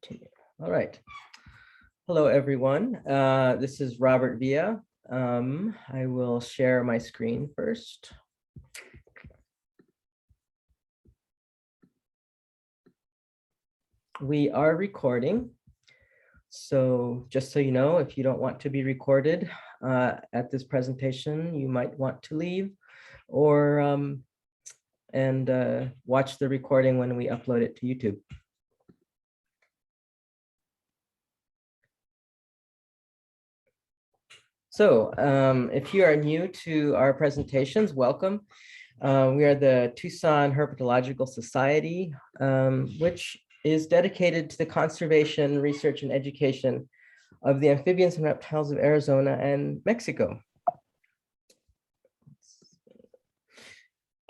Continue. All right. Hello, everyone. This is Robert Villa. I will share my screen first. We are recording. So just so you know, if you don't want to be recorded at this presentation, you might want to leave or watch the recording when we upload it to YouTube. So if you are new to our presentations, welcome. We are the Tucson Herpetological Society, which is dedicated to the conservation, research, and education of the amphibians and reptiles of Arizona and Mexico.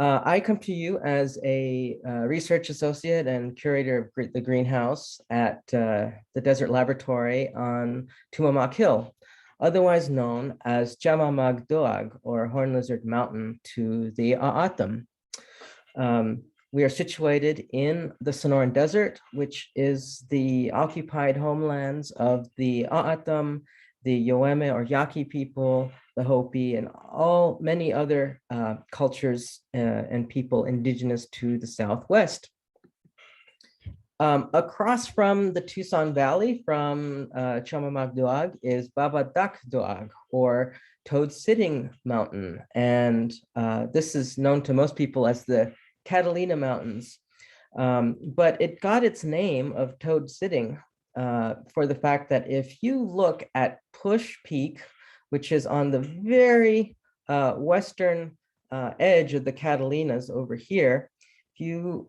I come to you as a research associate and curator of the greenhouse at the Desert Laboratory on Tumamak Hill, otherwise known as Chamamag Doag, or Horn Lizard Mountain to the A'atam. We are situated in the Sonoran Desert, which is the occupied homelands of the A'atam, the Yoeme or Yaqui people, the Hopi, and many other cultures and people indigenous to the Southwest. Across from the Tucson Valley from Chamamag Doag is Babadak Doag, or Toad Sitting Mountain. And this is known to most people as the Catalina Mountains. But it got its name of Toad Sitting for the fact that if you look at Push Peak, which is on the very western edge of the Catalinas over here, if you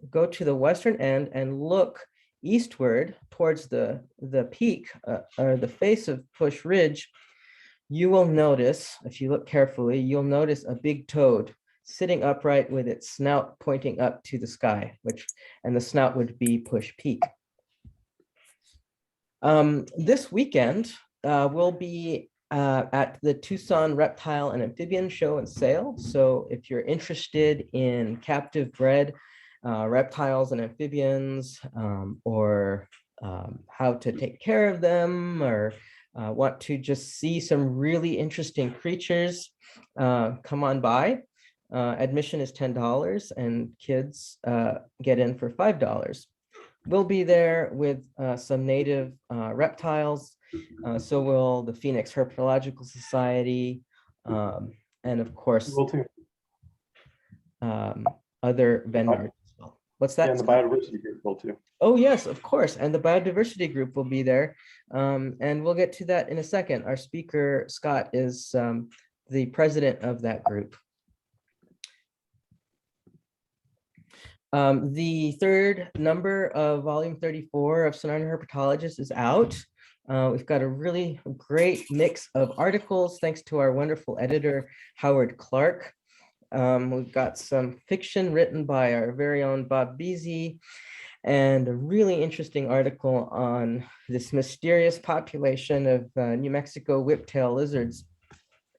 go to the western end and look eastward towards the peak or the face of Push Ridge, you will notice, if you look carefully, you'll notice a big toad sitting upright with its snout pointing up to the sky, and the snout would be Push Peak. This weekend, we'll be at the Tucson Reptile and Amphibian Show and Sale. So if you're interested in captive bred reptiles and amphibians, or how to take care of them, or want to just see some really interesting creatures, come on by. Admission is $10 and kids get in for $5. We'll be there with some native reptiles. So will the Phoenix Herpetological Society, and of course, other vendors as well. What's that? Yeah, and the biodiversity group will too. Oh yes, of course, and the biodiversity group will be there, and we'll get to that in a second. Our speaker Scott is the president of that group. The third number of volume 34 of Sonoran Herpetologist is out. We've got a really great mix of articles, thanks to our wonderful editor, Howard Clark. We've got some fiction written by our very own Bob Beasy, and a really interesting article on this mysterious population of New Mexico whiptail lizards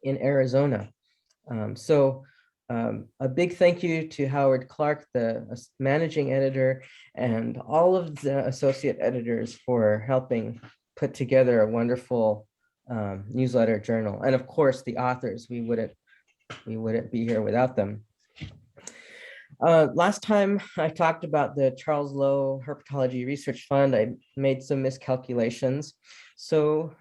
in Arizona. A big thank you to Howard Clark, the managing editor, and all of the associate editors for helping put together a wonderful newsletter journal. And of course, the authors, we wouldn't be here without them. Last time I talked about the Charles Lowe Herpetology Research Fund, I made some miscalculations. So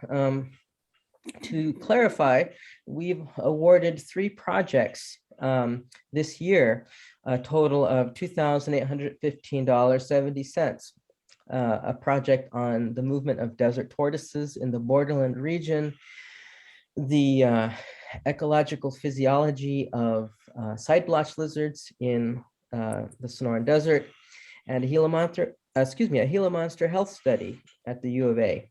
to clarify, we've awarded 3 projects this year, a total of $2,815.70. A project on the movement of desert tortoises in the borderland region, the ecological physiology of side blotch lizards in the Sonoran Desert, and a Gila monster health study at the U of A.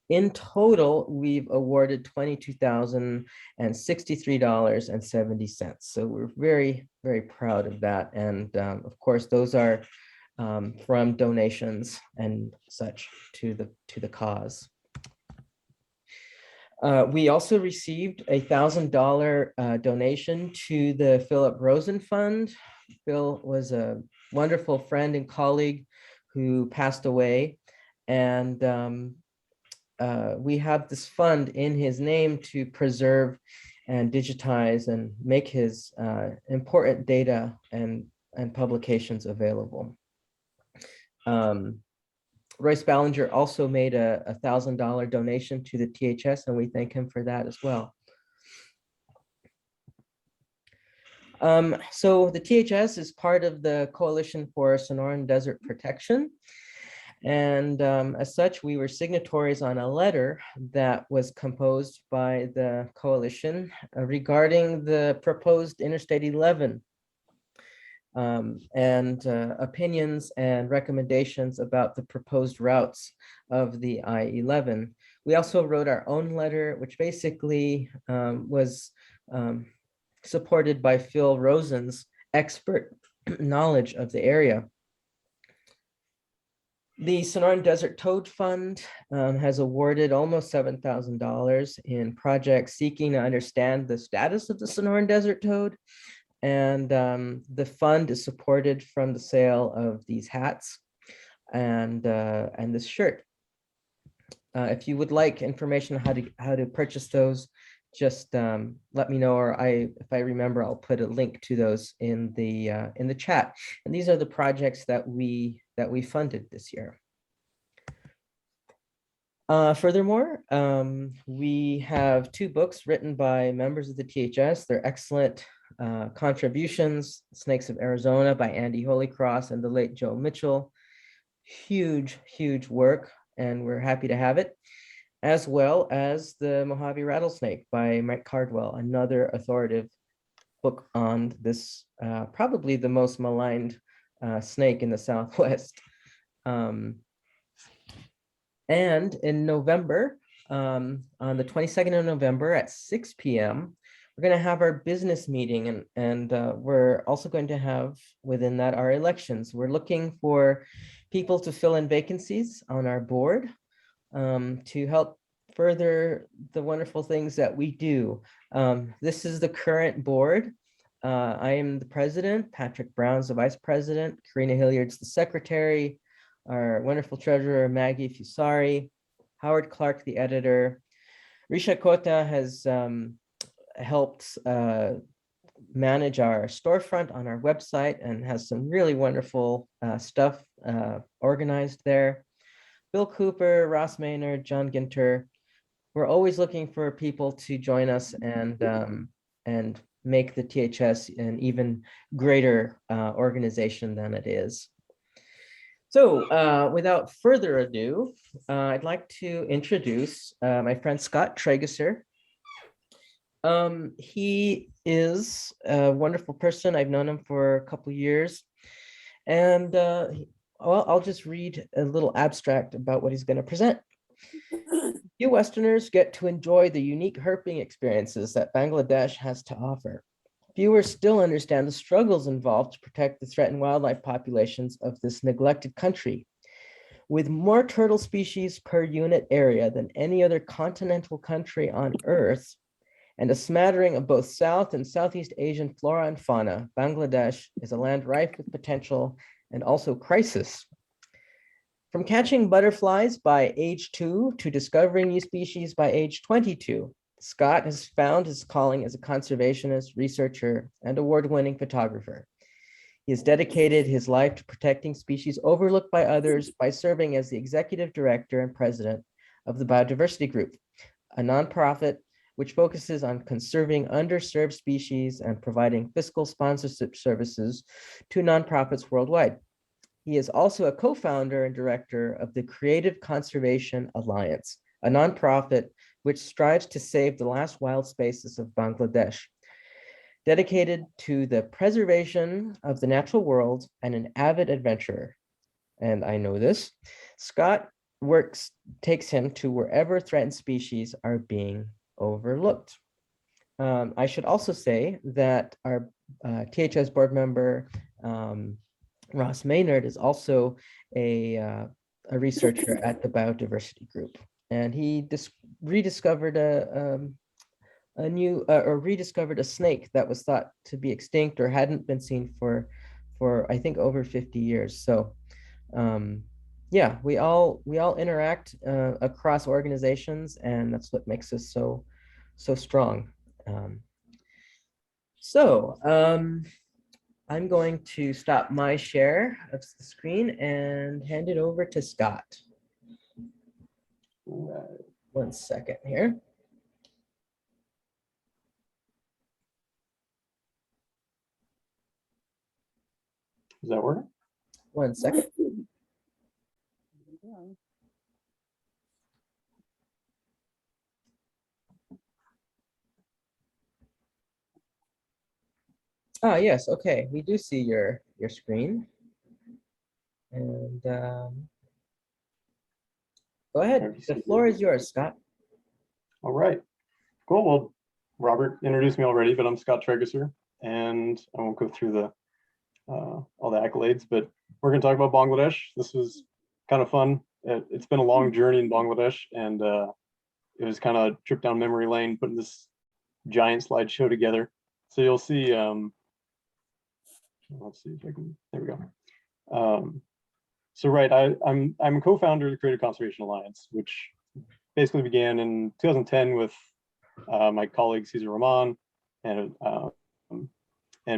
In total, we've awarded $22,063.70. So we're very, very proud of that. And of course, those are from donations and such to the cause. We also received a $1,000 donation to the Philip Rosen Fund. Phil was a wonderful friend and colleague who passed away. And we have this fund in his name to preserve and digitize and make his important data and publications available. Royce Ballinger also made a $1,000 donation to the THS, and we thank him for that as well. So the THS is part of the Coalition for Sonoran Desert Protection. And as such, we were signatories on a letter that was composed by the coalition regarding the proposed Interstate 11 and opinions and recommendations about the proposed routes of the I-11. We also wrote our own letter, which basically was supported by Phil Rosen's expert knowledge of the area. The Sonoran Desert Toad Fund has awarded almost $7,000 in projects seeking to understand the status of the Sonoran Desert Toad. And the fund is supported from the sale of these hats and this shirt. If you would like information on how to purchase those, just let me know, or if I remember, I'll put a link to those in the chat. And these are the projects that we funded this year. Furthermore, we have 2 books written by members of the THS. They're excellent contributions: Snakes of Arizona by Andy Holycross and the late Joe Mitchell. Huge work, and we're happy to have it. As well as the Mojave Rattlesnake by Mike Cardwell, another authoritative book on this, probably the most maligned snake in the Southwest. And in November, on the 22nd of November at 6 p.m., we're going to have our business meeting, and we're also going to have within that our elections. We're looking for people to fill in vacancies on our board to help further the wonderful things that we do. This is the current board. I am the president, Patrick Brown's the vice president, Karina Hilliard's the secretary, our wonderful treasurer, Maggie Fusari, Howard Clark, the editor. Risha Kota has helped manage our storefront on our website and has some really wonderful stuff organized there. Bill Cooper, Ross Maynard, John Ginter. We're always looking for people to join us and make the THS an even greater organization than it is. So without further ado, I'd like to introduce my friend Scott Trageser. He is a wonderful person. I've known him for a couple of years. And I'll just read a little abstract about what he's going to present. You Westerners get to enjoy the unique herping experiences that Bangladesh has to offer. Fewer still understand the struggles involved to protect the threatened wildlife populations of this neglected country. With more turtle species per unit area than any other continental country on Earth, and a smattering of both South and Southeast Asian flora and fauna, Bangladesh is a land rife with potential and also crisis. From catching butterflies by age 2 to discovering new species by age 22, Scott has found his calling as a conservationist, researcher, and award-winning photographer. He has dedicated his life to protecting species overlooked by others by serving as the executive director and president of the Biodiversity Group, a nonprofit which focuses on conserving underserved species and providing fiscal sponsorship services to nonprofits worldwide. He is also a co-founder and director of the Creative Conservation Alliance, a nonprofit which strives to save the last wild spaces of Bangladesh. Dedicated to the preservation of the natural world and an avid adventurer, and I know this, Scott takes him to wherever threatened species are being overlooked. I should also say that our THS board member, Ross Maynard, is also a researcher at the Biodiversity Group, and he rediscovered rediscovered a snake that was thought to be extinct or hadn't been seen for I think over 50 years. So Yeah, we all interact across organizations, and that's what makes us so strong. Um, so I'm going to stop my share of the screen and hand it over to Scott. One second here. Does that work? One second. Ah, yes, okay. We do see your screen. And go ahead. The floor is yours, Scott. All right. Cool. Well, Robert introduced me already, but I'm Scott Trageser, and I won't go through the all the accolades, but we're going to talk about Bangladesh. This was kind of fun. It's been a long journey in Bangladesh, and it was kind of a trip down memory lane, putting this giant slideshow together. So you'll see. Let's see if I can. There we go. So right, I'm a co-founder of the Creative Conservation Alliance, which basically began in 2010 with my colleague Cesar Rahman, and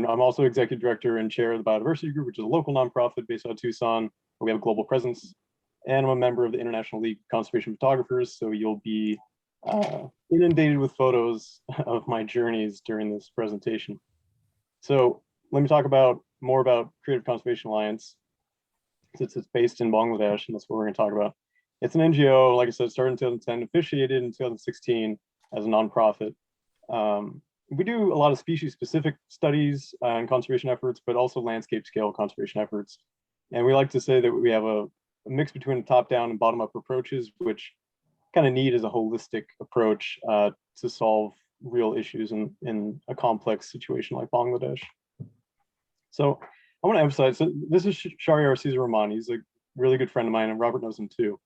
I'm also executive director and chair of the Biodiversity Group, which is a local nonprofit based out of Tucson. We have a global presence, and I'm a member of the International League of Conservation Photographers. So you'll be inundated with photos of my journeys during this presentation. So let me talk more about Creative Conservation Alliance, since it's based in Bangladesh, and that's what we're going to talk about. It's an NGO, like I said, started in 2010, officiated in 2016 as a nonprofit. We do a lot of species-specific studies and conservation efforts, but also landscape-scale conservation efforts. And we like to say that we have a mix between top-down and bottom-up approaches, which kind of need as a holistic approach to solve real issues in a complex situation like Bangladesh. So I want to emphasize, so this is Shahriar Cesar Rahman. He's a really good friend of mine, and Robert knows him too.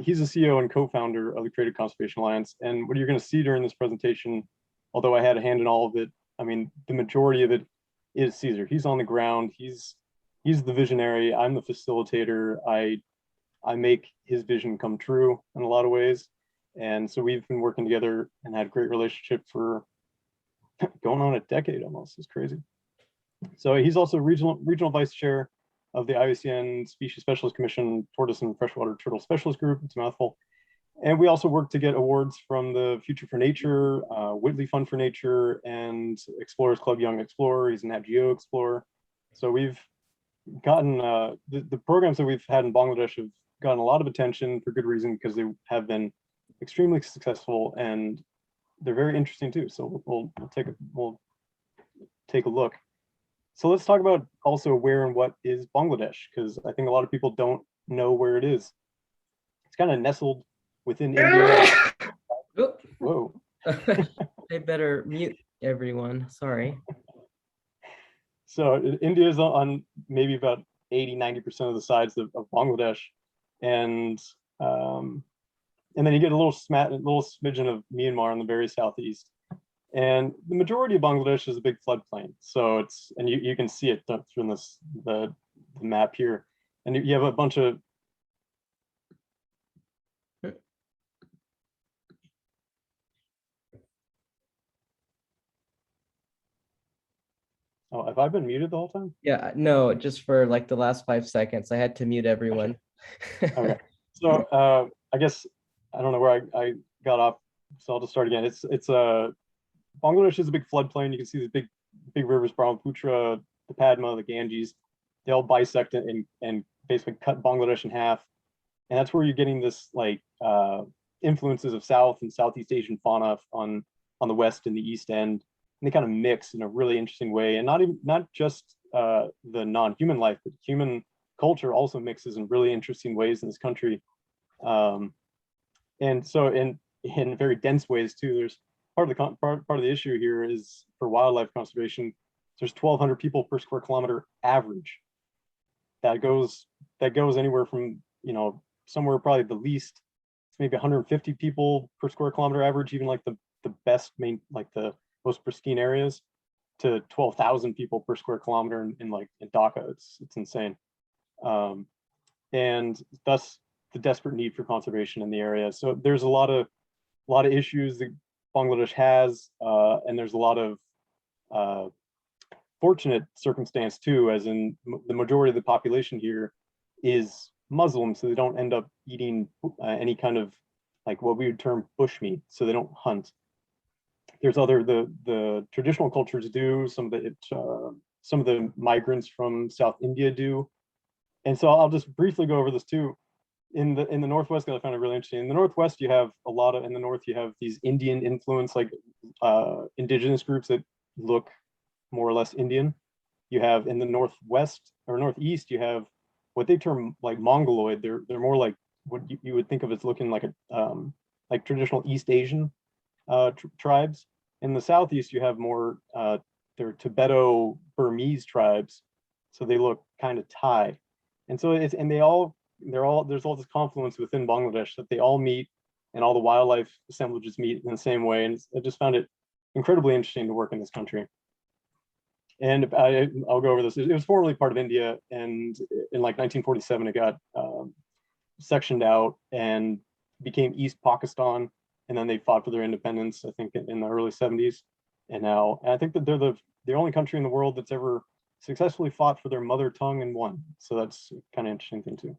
He's the CEO and co-founder of the Creative Conservation Alliance. And what you're going to see during this presentation, although I had a hand in all of it, I mean, the majority of it is Cesar. He's on the ground. He's the visionary. I'm the facilitator. I make his vision come true in a lot of ways. And so we've been working together and had a great relationship for going on a decade almost. It's crazy. So he's also regional vice chair of the IUCN Species Specialist Commission Tortoise and Freshwater Turtle Specialist Group. It's a mouthful. And we also work to get awards from the Future for Nature, Whitley Fund for Nature, and Explorers Club Young Explorer. He's an Nat Geo Explorer. So we've gotten, the programs that we've had in Bangladesh have gotten a lot of attention for good reason, because they have been extremely successful, and they're very interesting too. So we'll take a look. So let's talk about also where and what is Bangladesh, because I think a lot of people don't know where it is. It's kind of nestled within India. Whoa. I better mute everyone. Sorry. So India is on maybe about 80–90% of the size of Bangladesh, and then you get a little smidgen of Myanmar in the very southeast. And the majority of Bangladesh is a big floodplain. So it's, and you can see it through the map here. And you have a bunch of, oh, have I been muted the whole time? Yeah, no, just for like the last 5 seconds. I had to mute everyone. Okay. So I guess, I don't know where I got off, so I'll just start again. It's Bangladesh is a big floodplain. You can see the big rivers, Brahmaputra, the Padma, the Ganges. They all bisect and basically cut Bangladesh in half. And that's where you're getting this like influences of South and Southeast Asian fauna on the west and the east end. And they kind of mix in a really interesting way. And not just the non-human life, but human culture also mixes in really interesting ways in this country. And so in very dense ways too. There's part of the issue here is for wildlife conservation. There's 1,200 people per square kilometer average. That goes anywhere from, somewhere probably the least, it's maybe 150 people per square kilometer average, even like the best like the most pristine areas, to 12,000 people per square kilometer in Dhaka. It's insane. and thus the desperate need for conservation in the area. So there's a lot of issues that Bangladesh has, and there's a lot of fortunate circumstance too, as in the majority of the population here is Muslim, so they don't end up eating any kind of like what we would term bushmeat, so they don't hunt. There's the traditional cultures do, some of the migrants from South India do, and so I'll just briefly go over this too. In the Northwest, because I found it really interesting. In the Northwest, you have a lot of, in the North, you have these Indian influence, like indigenous groups that look more or less Indian. You have in the Northwest or Northeast, you have what they term like Mongoloid. They're more like what you would think of as looking like a like traditional East Asian tribes. In the Southeast, you have more they're Tibeto-Burmese tribes, so they look kind of Thai, and so it's and there's all this confluence within Bangladesh that they all meet, and all the wildlife assemblages meet in the same way. And I just found it incredibly interesting to work in this country. And I'll go over this. It was formerly part of India, and in like 1947, it got sectioned out and became East Pakistan. And then they fought for their independence, I think, in the early 70s. And I think that they're the only country in the world that's ever successfully fought for their mother tongue and won. So that's kind of interesting thing too.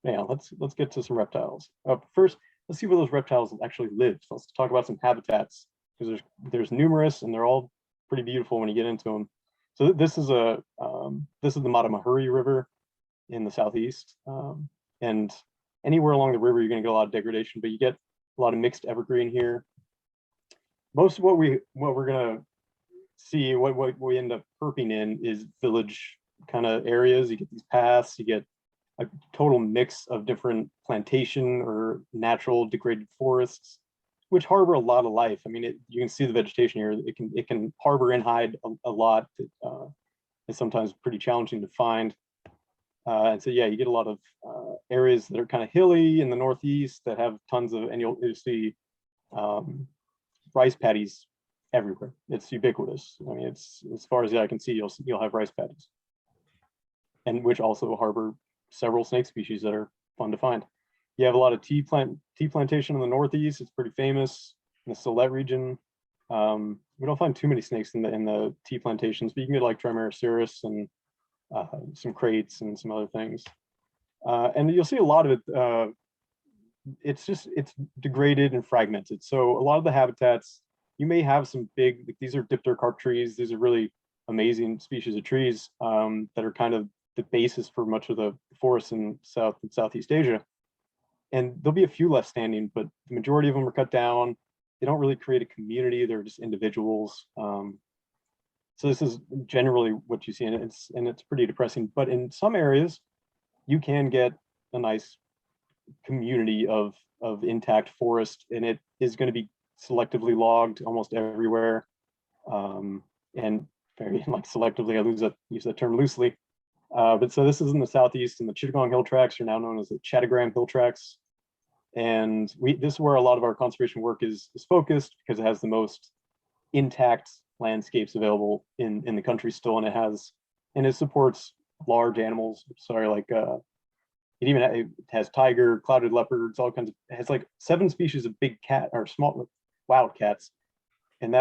Yeah, let's get to some reptiles. First, let's see where those reptiles actually live. So let's talk about some habitats, because there's numerous, and they're all pretty beautiful when you get into them. So this is the Matamahuri River in the southeast, and anywhere along the river you're going to get a lot of degradation, but you get a lot of mixed evergreen here. Most of what we're going to see, what we end up herping in, is village kind of areas. You get these paths, you get a total mix of different plantation or natural degraded forests, which harbor a lot of life. I mean, you can see the vegetation here. It can harbor and hide a lot that is sometimes pretty challenging to find. And so, yeah, you get a lot of areas that are kind of hilly in the northeast that have tons of, and you'll see rice paddies everywhere. It's ubiquitous. I mean, it's as far as the eye can see, you'll have rice paddies, and which also harbor several snake species that are fun to find. You have a lot of tea plantation in the northeast. It's pretty famous in the Sylhet region. We don't find too many snakes in the tea plantations, but you can get like Trimeresurus and some crates and some other things. And you'll see a lot of it. It's degraded and fragmented. So a lot of the habitats, you may have some big, like these are dipterocarp trees. These are really amazing species of trees that are kind of the basis for much of the forests in South and Southeast Asia. And there'll be a few left standing, but the majority of them are cut down. They don't really create a community. They're just individuals. So this is generally what you see, and it's pretty depressing. But in some areas, you can get a nice community of intact forest, and it is going to be selectively logged almost everywhere. And very like selectively, I use that term loosely. But so this is in the southeast, and the Chittagong Hill Tracts are now known as the Chattagram Hill Tracts. And this is where a lot of our conservation work is focused, because it has the most intact landscapes available in the country still, and it supports large animals. Sorry, like it has tiger, clouded leopards, all kinds of. It has like 7 species of big cat or small wild cats, and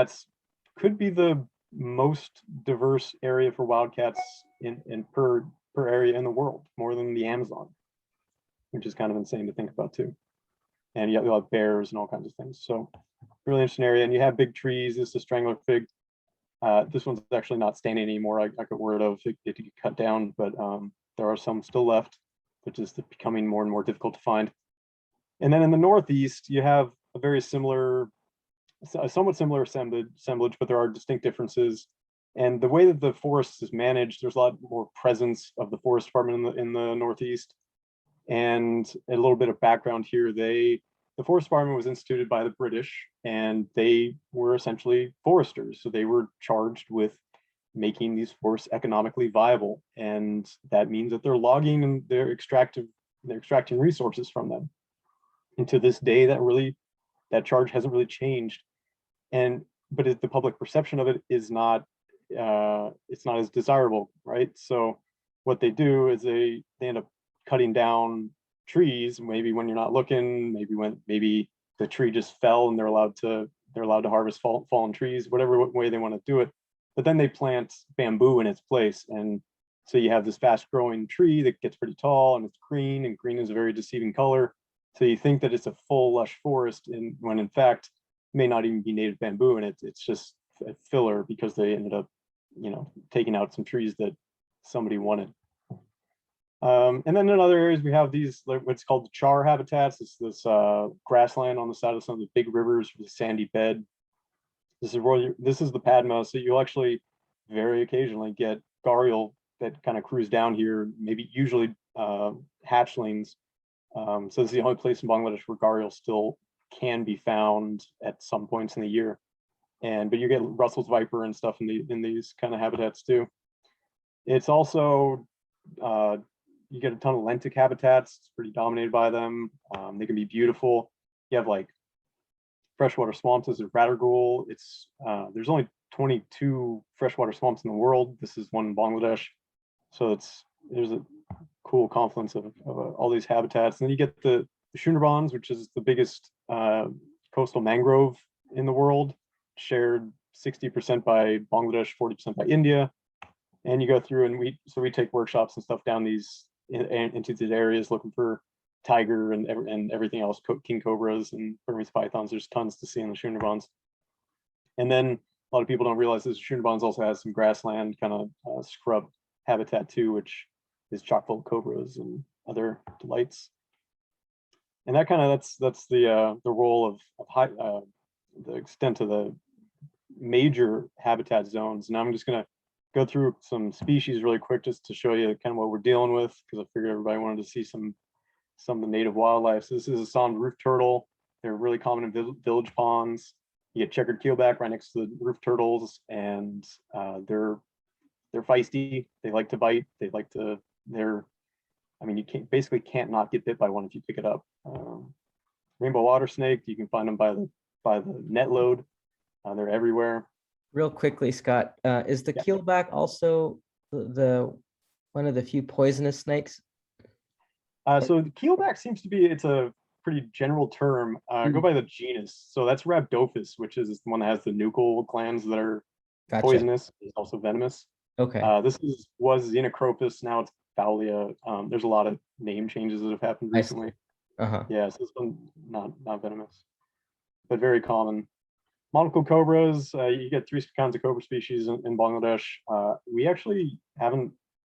could be the most diverse area for wildcats in per area in the world, more than the Amazon, which is kind of insane to think about too. And you have bears and all kinds of things. So really interesting area. And you have big trees. This is a strangler fig. This one's actually not standing anymore. I got word of it to get cut down, but there are some still left, which is becoming more and more difficult to find. And then in the northeast, you have a somewhat similar assemblage, but there are distinct differences. And the way that the forest is managed, there's a lot more presence of the forest department in the northeast. And a little bit of background here, the forest department was instituted by the British, and they were essentially foresters. So they were charged with making these forests economically viable. And that means that they're logging and they're extracting resources from them. And to this day, that charge hasn't really changed. But the public perception of it is not, it's not as desirable, right? So what they do is they end up cutting down trees, maybe when you're not looking, maybe the tree just fell and they're allowed to harvest fallen trees, whatever way they want to do it. But then they plant bamboo in its place, and so you have this fast growing tree that gets pretty tall, and it's green, and green is a very deceiving color. So you think that it's a full lush forest, and when in fact it may not even be native bamboo, and it's just a filler because they ended up, taking out some trees that somebody wanted. And then in other areas, we have these, what's called the char habitats. It's this grassland on the side of some of the big rivers with a sandy bed. This is the Padma, so you'll actually very occasionally get gharial that kind of cruise down here, usually hatchlings. So this is the only place in Bangladesh where gharial still can be found at some points in the year. But you get Russell's viper and stuff in these kind of habitats too. It's also you get a ton of lentic habitats. It's pretty dominated by them. They can be beautiful. You have like freshwater swamps. There's a Rattergool. There's only 22 freshwater swamps in the world. This is one in Bangladesh. So there's a cool confluence of all these habitats. And then you get the Shundarbans, which is the biggest coastal mangrove in the world, shared 60% by Bangladesh, 40% by India. And you go through and we take workshops and stuff down into these areas looking for tiger and everything else, king cobras and Burmese pythons. There's tons to see in the Shundarbans. And then a lot of people don't realize this Shundarbans also has some grassland kind of scrub habitat too, which is chock full of cobras and other delights. And that kind of that's the role of the extent of the major habitat zones. And I'm just going to go through some species really quick just to show you kind of what we're dealing with, because I figured everybody wanted to see some of the native wildlife. So this is a Assam roof turtle. They're really common in village ponds. You get checkered keelback right next to the roof turtles, and they're feisty. They like to bite. You can't not get bit by one if you pick it up. Rainbow water snake, you can find them by the net load. They're everywhere. Real quickly, Scott, is the keelback also the one of the few poisonous snakes? So the keelback seems to be, it's a pretty general term. Go by the genus. So that's Rhabdophis, which is the one that has the nuchal glands that are poisonous. It's also venomous. Okay. This was Xenocropus. Now it's Thalia. There's a lot of name changes that have happened recently. Yeah, so this one not venomous, but very common. Monocle cobras, you get 3 kinds of cobra species in Bangladesh. We actually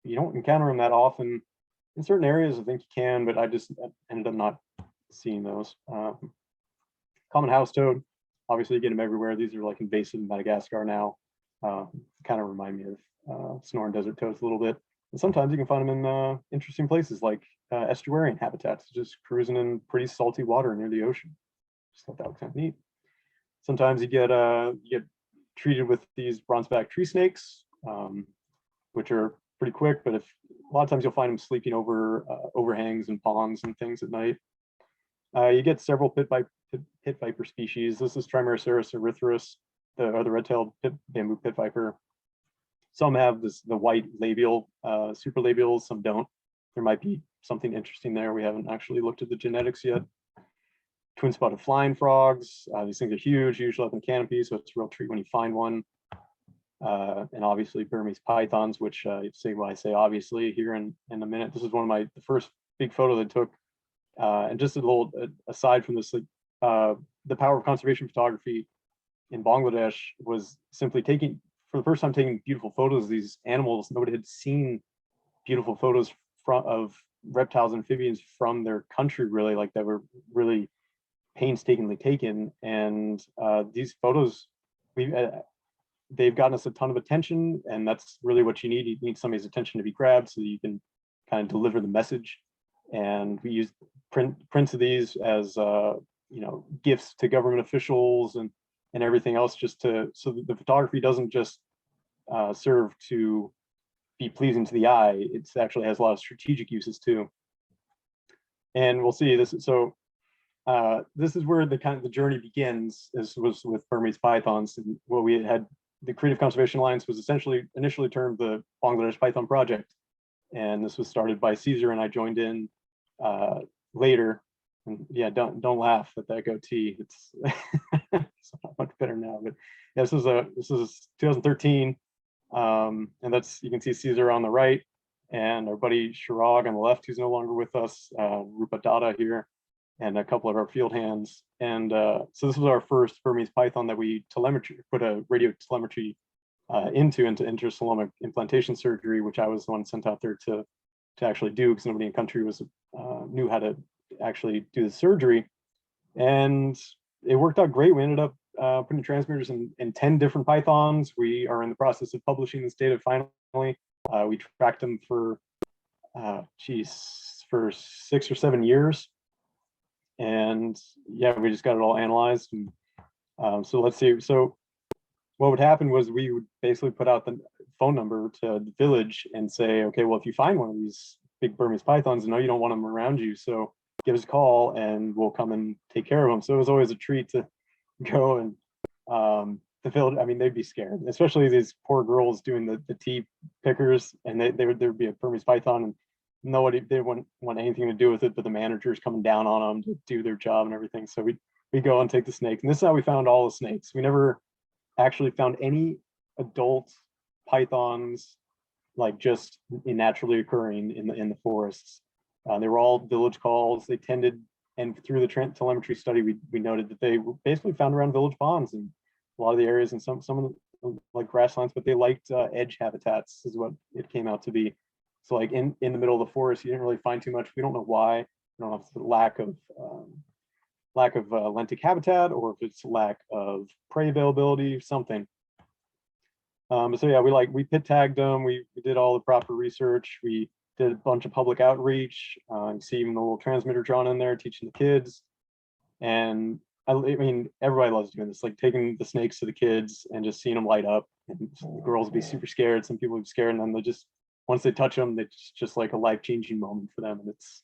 you don't encounter them that often. In certain areas, I think you can, but I just ended up not seeing those. Common house toad, obviously you get them everywhere. These are like invasive in Madagascar now. Kind of remind me of snoring desert toads a little bit. And sometimes you can find them in interesting places like estuarine habitats, just cruising in pretty salty water near the ocean. Just thought that was kind of neat. Sometimes you get treated with these bronzeback tree snakes, which are pretty quick, but a lot of times you'll find them sleeping over overhangs and ponds and things at night. You get several pit viper species. This is Trimeroceras erythrus, the red-tailed bamboo pit viper. Some have the white labial, superlabials, some don't. There might be something interesting there. We haven't actually looked at the genetics yet. Twin spotted flying frogs. These things are huge, usually up in canopies, so it's a real treat when you find one. And obviously Burmese pythons, which say why I say obviously here in a minute. This is one of the first big photo that I took. And just a little aside from this, the power of conservation photography in Bangladesh was simply for the first time taking beautiful photos of these animals. Nobody had seen beautiful photos of reptiles and amphibians from their country, really, like that were really painstakingly taken. And these photos, they've gotten us a ton of attention, and that's really what you need. You need somebody's attention to be grabbed so that you can kind of deliver the message. And we use prints of these as gifts to government officials and everything else, just so that the photography doesn't just serve to be pleasing to the eye. It actually has a lot of strategic uses too. And we'll see this. So this is where the journey begins, was with Burmese pythons. And what we had, the Creative Conservation Alliance was initially termed the Bangladesh Python Project. And this was started by Caesar, and I joined in later. And yeah, don't laugh at that goatee. It's, it's not much better now. But yeah, this is 2013, and that's, you can see Caesar on the right, and our buddy Shahriar on the left, who's no longer with us, Rupa Dada here, and a couple of our field hands. And so this was our first Burmese python that we put a radio telemetry into intracelomic implantation surgery, which I was the one sent out there to actually do, because nobody in country was knew how to actually do the surgery. And it worked out great. We ended up putting transmitters in 10 different pythons. We are in the process of publishing this data finally. We tracked them for for 6 or 7 years. And yeah, we just got it all analyzed. And so let's see. So what would happen was we would basically put out the phone number to the village and say, okay, well, if you find one of these big Burmese pythons, no, you don't want them around you, so give us a call and we'll come and take care of them. So it was always a treat to go. And the village, I mean, they'd be scared, especially these poor girls doing the tea pickers, and there would be a Burmese python, and nobody, they wouldn't want anything to do with it, but the manager's coming down on them to do their job and everything. So we go and take the snakes, and this is how we found all the snakes. We never actually found any adult pythons like just naturally occurring in the forests. They were all village calls. They tended, and through the telemetry study, we noted that they were basically found around village ponds and a lot of the areas, and some of the like grasslands, but they liked edge habitats is what it came out to be. So like in the middle of the forest, you didn't really find too much. We don't know why. We don't know if it's the lack of lentic habitat, or if it's lack of prey availability, something. But so yeah, we pit tagged them. We did all the proper research. We did a bunch of public outreach. You see even the little transmitter drawn in there, teaching the kids. And I mean, everybody loves doing this, like taking the snakes to the kids and just seeing them light up. And the girls would be super scared. Some people would be scared, and then they just, once they touch them, it's just like a life-changing moment for them, and it's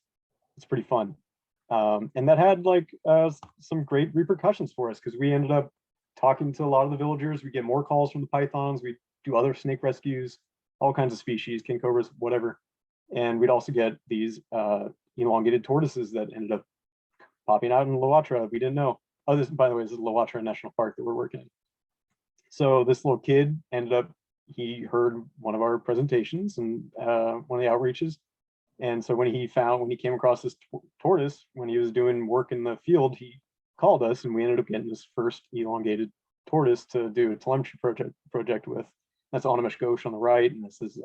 pretty fun. And that had like some great repercussions for us, because we ended up talking to a lot of the villagers. We get more calls from the pythons. We do other snake rescues, all kinds of species, king cobras, whatever. And we'd also get these elongated tortoises that ended up popping out in Lawatra. We didn't know. Oh, this, by the way, this is Lawatra National Park that we're working in. So this little kid ended up, he heard one of our presentations and one of the outreaches. And so when he came across this tortoise, when he was doing work in the field, he called us, and we ended up getting this first elongated tortoise to do a telemetry project with. That's Anamesh Ghosh on the right, and this is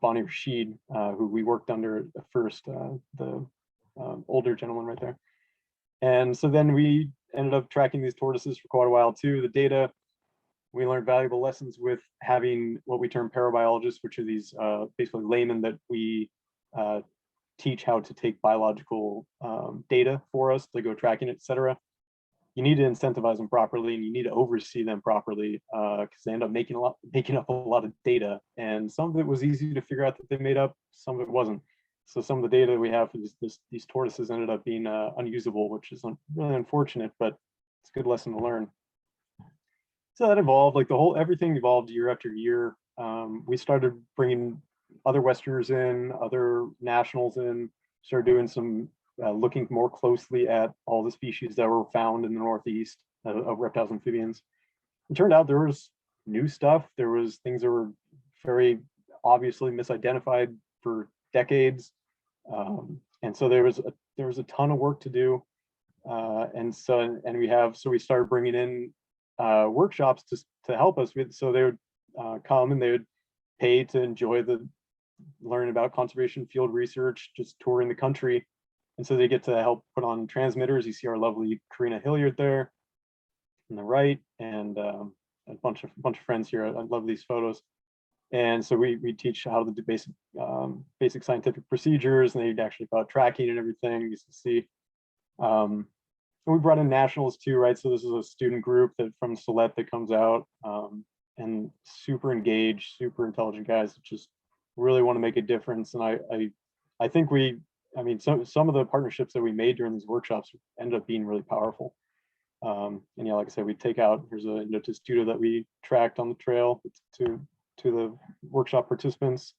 Bonnie Rashid, who we worked under at first, the older gentleman right there. And so then we ended up tracking these tortoises for quite a while too. The data, we learned valuable lessons with having what we term parabiologists, which are these basically laymen that we teach how to take biological data for us to go tracking, etc. You need to incentivize them properly, and you need to oversee them properly, because they end up making up a lot of data, and some of it was easy to figure out that they made up, some of it wasn't. So some of the data we have for these tortoises ended up being unusable, which is really unfortunate, but it's a good lesson to learn. So that evolved, like everything evolved year after year. We started bringing other Westerners in, other nationals in, started doing some looking more closely at all the species that were found in the Northeast of reptiles and amphibians. It turned out there was new stuff. There was things that were very obviously misidentified for decades. And so there was a ton of work to do. And we started bringing in workshops to help us with, so they would come and they would pay to learn about conservation field research, just touring the country. And so they get to help put on transmitters. You see our lovely Karina Hilliard there on the right, and a bunch of friends here. I love these photos. And so we teach how to do basic scientific procedures, and they actually about tracking and everything. You can see. And we brought in nationals too, right? So this is a student group from Sylhet that comes out, and super engaged, super intelligent guys that just really want to make a difference. And I think some of the partnerships that we made during these workshops ended up being really powerful. And yeah, like I said, we take out, here's a Notus Judo that we tracked on the trail to the workshop participants.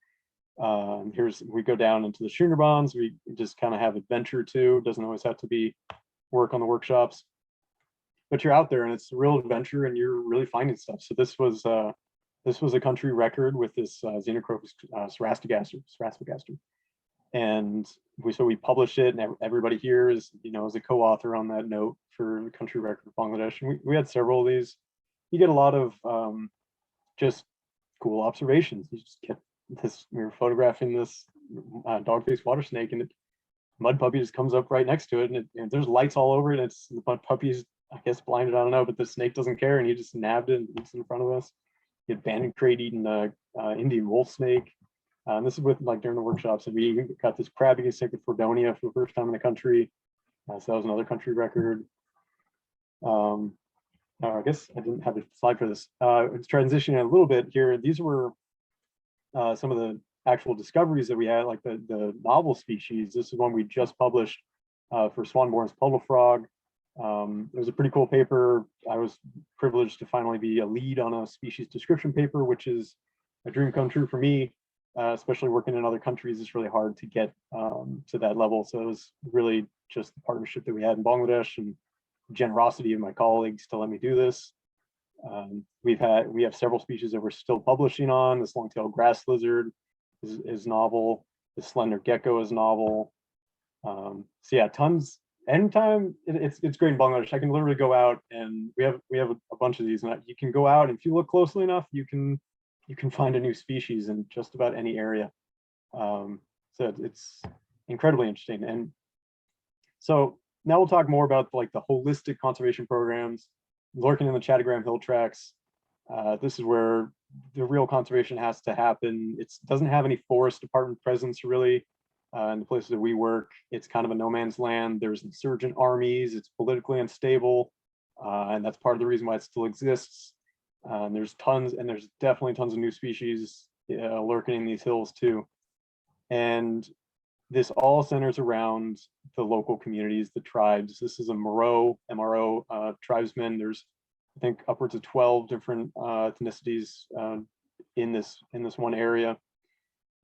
We go down into the Schnurrbans. We just kind of have adventure too. It doesn't always have to be work on the workshops, but you're out there and it's a real adventure and you're really finding stuff. So this was a country record with this Xenocropus Cerastagaster. And we published it, and everybody here is a co-author on that note for the country record of Bangladesh. And we had several of these. You get a lot of just cool observations. You just get this. We were photographing this dog-faced water snake, and mud puppy just comes up right next to it, and there's lights all over it. And it's the mud puppy's, I guess, blinded. I don't know, but the snake doesn't care, and he just nabbed it and eats in front of us. You had banded crate eating Indian wolf snake. This is with during the workshops, and we got this crab eating snake with Fredonia for the first time in the country. So that was another country record. I guess I didn't have a slide for this. It's transitioning a little bit here. These were some of the actual discoveries that we had, like the novel species. This is one we just published for Swanborn's puddle frog. It was a pretty cool paper. I was privileged to finally be a lead on a species description paper, which is a dream come true for me. Especially working in other countries, it's really hard to get to that level. So it was really just the partnership that we had in Bangladesh and generosity of my colleagues to let me do this. We have several species that we're still publishing on. This long-tailed grass lizard is novel. The slender gecko is novel. So yeah, tons. Anytime it's great in Bangladesh. I can literally go out, and we have a bunch of these, and you can go out, and if you look closely enough, you can find a new species in just about any area. So it's incredibly interesting. And so now we'll talk more about the holistic conservation programs, lurking in the Chattagram hill tracts. This is where the real conservation has to happen. It doesn't have any forest department presence really in the places that we work. It's kind of a no man's land. There's insurgent armies. It's politically unstable. And that's part of the reason why it still exists. There's definitely tons of new species lurking in these hills too. And this all centers around the local communities, the tribes. This is a MRO tribesmen. There's, I think, upwards of 12 different ethnicities in this one area.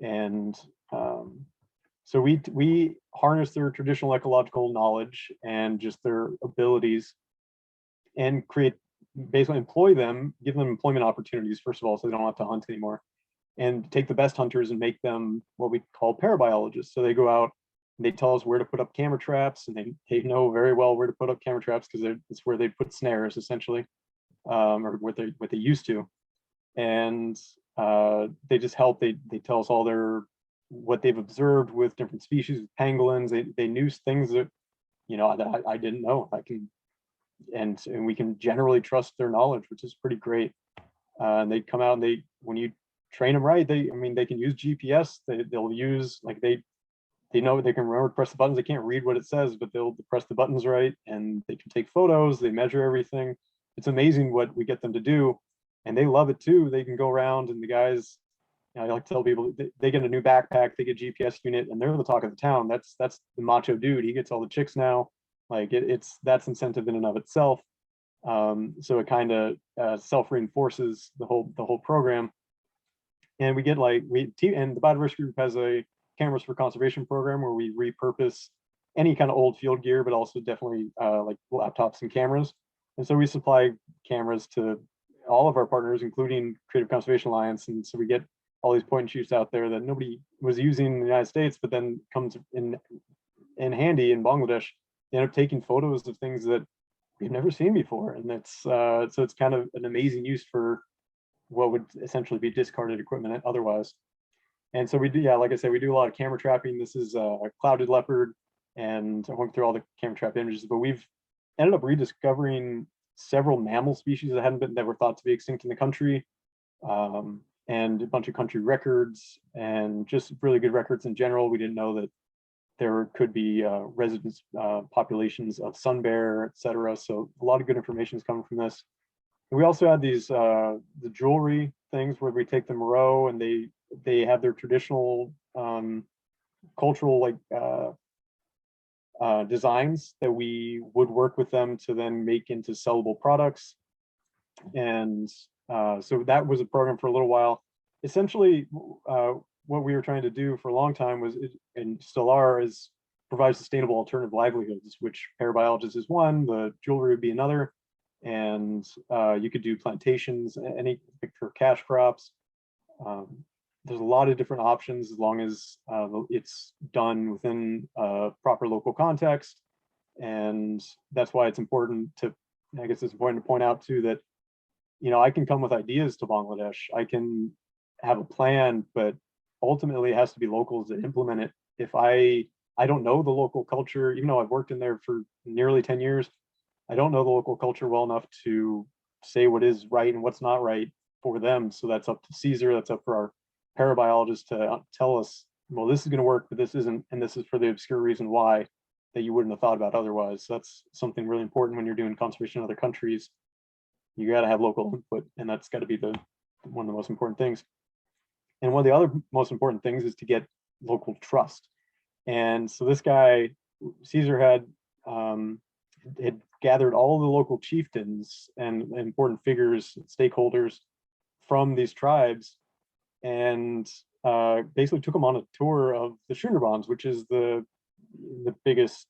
And so we harness their traditional ecological knowledge and just their abilities and basically employ them, give them employment opportunities, first of all, so they don't have to hunt anymore, and take the best hunters and make them what we call parabiologists. So they go out and they tell us where to put up camera traps, and they know very well where to put up camera traps because it's where they put snares essentially, or what they used to. And they just help. They tell us all what they've observed with different species, with pangolins. They knew things that that I didn't know. And we can generally trust their knowledge, which is pretty great. And they come out and when you train them right, they can use GPS. They'll use they know they can remember to press the buttons. They can't read what it says, but they'll press the buttons right, and they can take photos. They measure everything. It's amazing what we get them to do, and they love it too. They can go around, and the guys, I like to tell people, they get a new backpack, they get a GPS unit, and they're the talk of the town. That's the macho dude. He gets all the chicks now. That's incentive in and of itself. So it kind of self-reinforces the whole program. And we get and the biodiversity group has a cameras for conservation program where we repurpose any kind of old field gear, but also definitely like laptops and cameras. And so we supply cameras to all of our partners, including Creative Conservation Alliance. And so we get all these point and shoots out there that nobody was using in the United States, but then comes in handy in Bangladesh. They end up taking photos of things that we've never seen before. And that's so it's kind of an amazing use for what would essentially be discarded equipment otherwise. And so we do, like I said, we do a lot of camera trapping. This is a clouded leopard, and I went through all the camera trap images, but we've ended up rediscovering several mammal species that were thought to be extinct in the country, and a bunch of country records, and just really good records in general. We didn't know that there could be residence populations of sun bear, etc. So a lot of good information is coming from this. And we also had these the jewelry things where we take the Moreau, and they have their traditional cultural designs that we would work with them to then make into sellable products. And so that was a program for a little while. Essentially, what we were trying to do for a long time was, and still are, is provide sustainable alternative livelihoods, which parabiologist is one, the jewelry would be another, and you could do plantations, any for cash crops. There's a lot of different options as long as it's done within a proper local context, and that's why it's important to, I guess it's important to point out too that, you know, I can come with ideas to Bangladesh, I can have a plan, but ultimately it has to be locals that implement it. If I don't know the local culture, even though I've worked in there for nearly 10 years, I don't know the local culture well enough to say what is right and what's not right for them. So that's up to Caesar, that's up for our parabiologists to tell us, well, this is going to work, but this isn't, and this is for the obscure reason why that you wouldn't have thought about otherwise. So that's something really important when you're doing conservation in other countries. You got to have local input, and that's got to be one of the most important things. And one of the other most important things is to get local trust. And so this guy, Caesar, had gathered all the local chieftains and important figures, stakeholders from these tribes, and basically took them on a tour of the Shunderbans, which is the biggest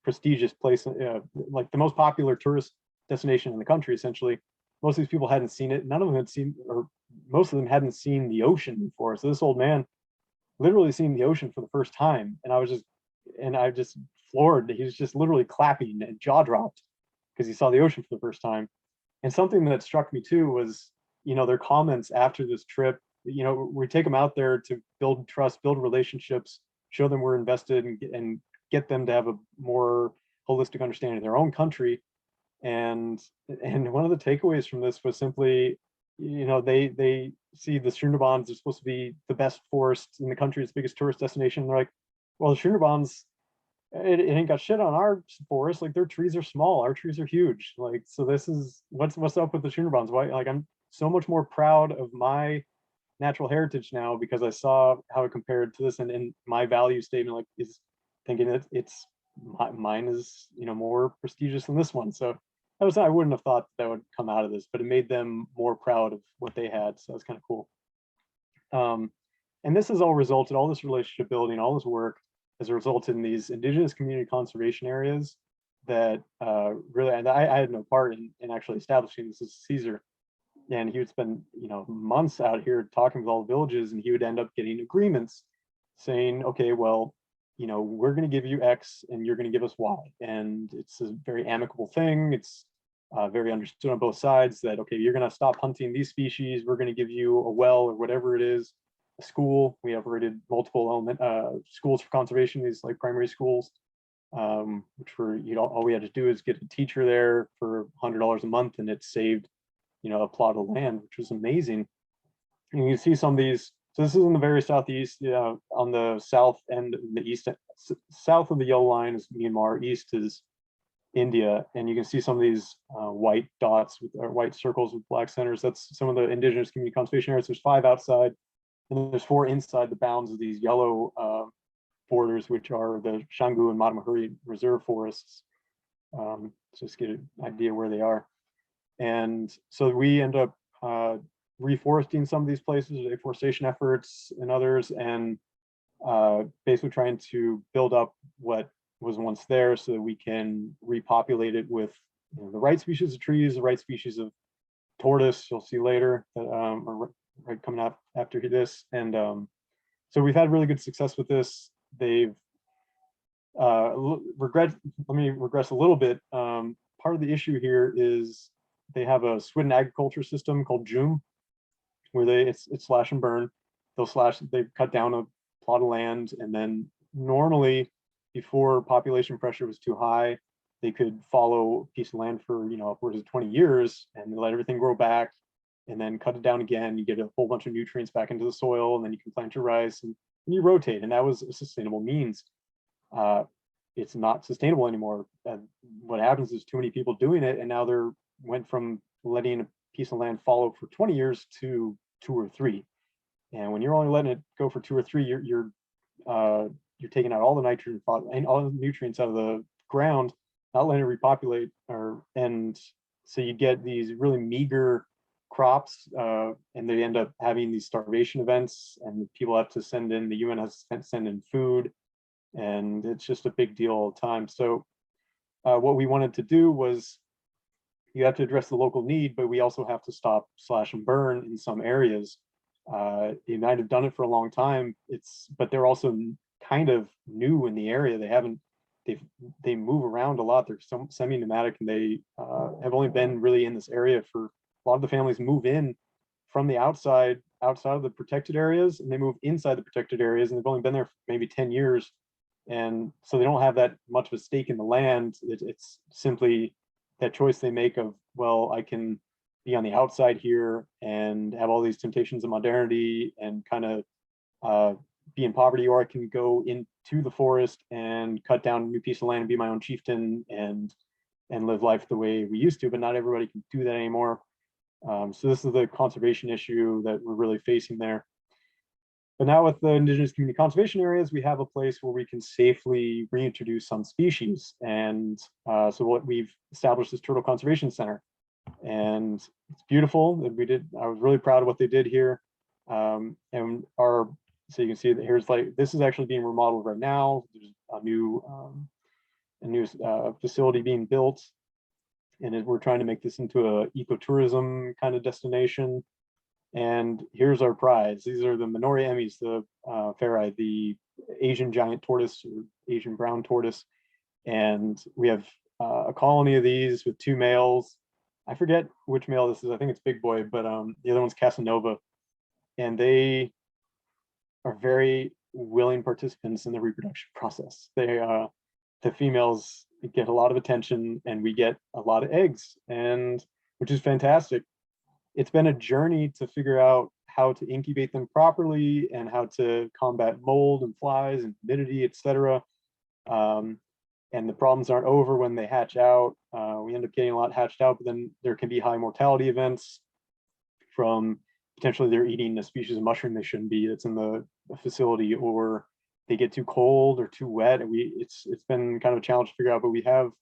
prestigious place, like the most popular tourist destination in the country, essentially. Most of these people hadn't seen it. None of them had seen, or most of them hadn't seen the ocean before. So this old man literally seen the ocean for the first time. And I just floored. He was just literally clapping and jaw dropped because he saw the ocean for the first time. And something that struck me too was, you know, their comments after this trip. You know, we take them out there to build trust, build relationships, show them we're invested, and get them to have a more holistic understanding of their own country. And one of the takeaways from this was simply, you know, they see the Sundarbans are supposed to be the best forest in the country, it's the biggest tourist destination. They're like, well, the Sundarbans, it ain't got shit on our forest. Like, their trees are small, our trees are huge. Like, so this is what's up with the Sundarbans? Why? Like, I'm so much more proud of my natural heritage now because I saw how it compared to this, and my value statement like is thinking that mine is, you know, more prestigious than this one. So I wouldn't have thought that would come out of this, but it made them more proud of what they had. So that's kind of cool. And this has all resulted, all this relationship building, all this work has resulted in these indigenous community conservation areas that really, and I had no part in actually establishing this as Caesar. And he would spend, you know, months out here talking with all the villages, and he would end up getting agreements saying, okay, well, you know, we're going to give you X and you're going to give us Y. And it's a very amicable thing. It's very understood on both sides that, okay, you're going to stop hunting these species. We're going to give you a well or whatever it is, a school. We have rated multiple schools for conservation, these like primary schools, which were, you know, all we had to do is get a teacher there for $100 a month, and it saved, you know, a plot of land, which was amazing. And you can see some of these. So this is in the very southeast, on the south and the east. South of the yellow line is Myanmar, east is India, and you can see some of these white dots or white circles with black centers. That's some of the indigenous community conservation areas. There's 5 outside, and then there's 4 inside the bounds of these yellow borders, which are the Shangu and Matamahuri reserve forests. Just get an idea where they are. And so we end up reforesting some of these places, afforestation efforts and others, and basically trying to build up what was once there so that we can repopulate it with, you know, the right species of trees, the right species of tortoise, you'll see later, that are right coming up after this. And so we've had really good success with this. They've let me regress a little bit. Part of the issue here is they have a Sweden agriculture system called Joom, where it's slash and burn. They cut down a plot of land, and then normally, before population pressure was too high, they could follow a piece of land for, you know, upwards of 20 years and let everything grow back, and then cut it down again. You get a whole bunch of nutrients back into the soil, and then you can plant your rice, and you rotate. And that was a sustainable means. It's not sustainable anymore. What happens is too many people doing it, and now they're went from letting a piece of land follow for 20 years to 2 or 3. And when you're only letting it go for 2 or 3, you're taking out all the nitrogen and all the nutrients out of the ground, not letting it repopulate, and so you get these really meager crops, and they end up having these starvation events, and people have to send in, the UN has to send in food, and it's just a big deal all the time. So what we wanted to do was, you have to address the local need, but we also have to stop slash and burn in some areas. They might have done it for a long time. But they're also kind of new in the area. They move around a lot. They're semi-nomadic, and they have only been really in this area for, a lot of the families move in from the outside of the protected areas, and they move inside the protected areas, and they've only been there for maybe 10 years. And so they don't have that much of a stake in the land. It's simply that choice they make of, well, I can be on the outside here and have all these temptations of modernity and kind of be in poverty, or I can go into the forest and cut down a new piece of land and be my own chieftain and live life the way we used to. But not everybody can do that anymore. So this is the conservation issue that we're really facing there. But now with the indigenous community conservation areas, we have a place where we can safely reintroduce some species. And so what we've established is Turtle Conservation Center. And it's beautiful. I was really proud of what they did here. So you can see that here's this is actually being remodeled right now. There's a new facility being built. And we're trying to make this into a ecotourism kind of destination. And here's our prize. These are the Minoria emys, the ferri, the Asian giant tortoise or Asian brown tortoise. And we have a colony of these with 2 males. I forget which male this is. I think it's Big Boy, but the other one's Casanova. And they are very willing participants in the reproduction process. The females get a lot of attention, and we get a lot of eggs, and which is fantastic. It's been a journey to figure out how to incubate them properly and how to combat mold and flies and humidity, etc. And the problems aren't over when they hatch out. We end up getting a lot hatched out, but then there can be high mortality events from potentially they're eating a species of mushroom they shouldn't be. It's in the facility, or they get too cold or too wet. And it's been kind of a challenge to figure out, but we have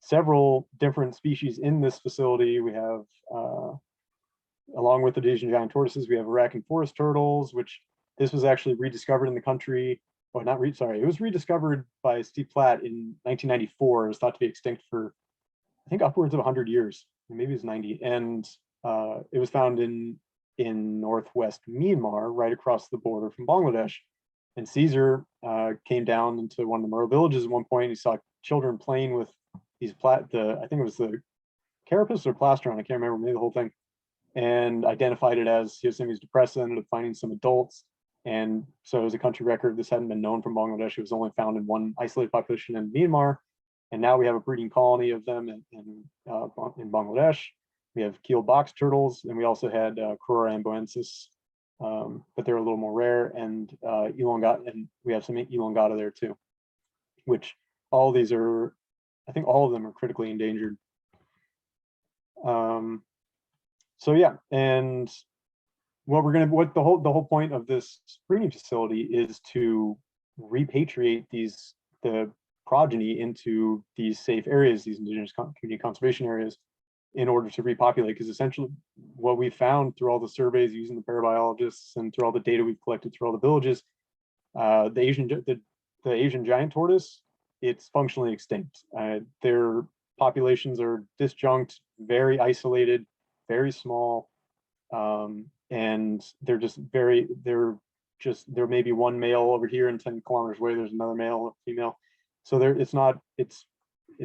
several different species in this facility. We have, along with the Asian giant tortoises, we have Arakan forest turtles, which this was actually rediscovered in the country. Well, it was rediscovered by Steve Platt in 1994. It was thought to be extinct for, I think, upwards of 100 years, maybe it was 90. And it was found in northwest Myanmar, right across the border from Bangladesh. And Caesar came down into one of the Moro villages at one point. He saw children playing with these I think it was the carapace or plastron, I can't remember, maybe the whole thing, and identified it as Heosemys depressa, ended up finding some adults. And so it was a country record. This hadn't been known from Bangladesh. It was only found in one isolated population in Myanmar. And now we have a breeding colony of them in Bangladesh. We have keeled box turtles, and we also had Crura amboensis, but they're a little more rare, and elongata, and we have some elongata there too, which all these are, I think all of them are critically endangered. So yeah, and what the whole point of this breeding facility is to repatriate the progeny into these safe areas, these indigenous community conservation areas, in order to repopulate. Because essentially what we found through all the surveys using the parabiologists and through all the data we've collected through all the villages, the Asian giant tortoise, it's functionally extinct. Their populations are disjunct, very isolated, very small, and there may be one male over here, and 10 kilometers away there's another male or female. So it's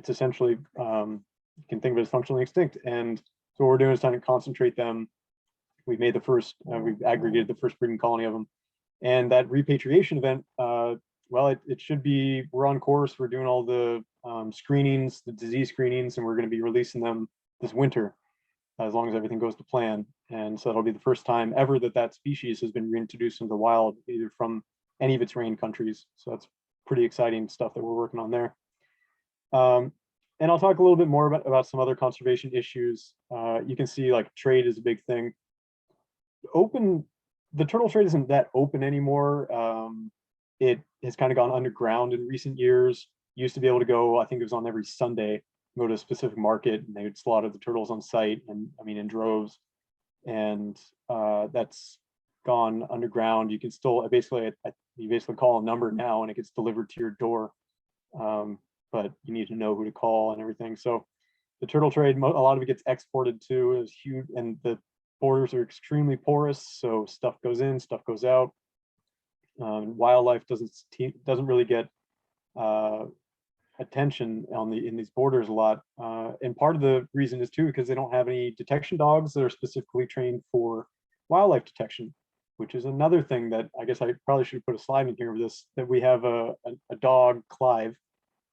essentially, you can think of it as functionally extinct. And so what we're doing is trying to concentrate them. We've aggregated the first breeding colony of them. And that repatriation event, well, it should be, we're on course. We're doing all the screenings, the disease screenings, and we're going to be releasing them this winter, as long as everything goes to plan. And so it'll be the first time ever that species has been reintroduced into the wild, either from any of its range countries. So that's pretty exciting stuff that we're working on there. And I'll talk a little bit more about some other conservation issues. You can see like trade is a big thing. The turtle trade isn't that open anymore. It has kind of gone underground in recent years. Used to be able to go, I think it was on every Sunday. go to a specific market and they would slaughter the turtles on site, and I mean in droves. And that's gone underground. You can still you basically call a number now and it gets delivered to your door, but you need to know who to call and everything. So the turtle trade, a lot of it gets exported too, is huge, and the borders are extremely porous, so stuff goes in, stuff goes out. Wildlife doesn't really get attention in these borders a lot, and part of the reason is too because they don't have any detection dogs that are specifically trained for wildlife detection, which is another thing that I guess I probably should put a slide in here of this, that we have a dog, Clive,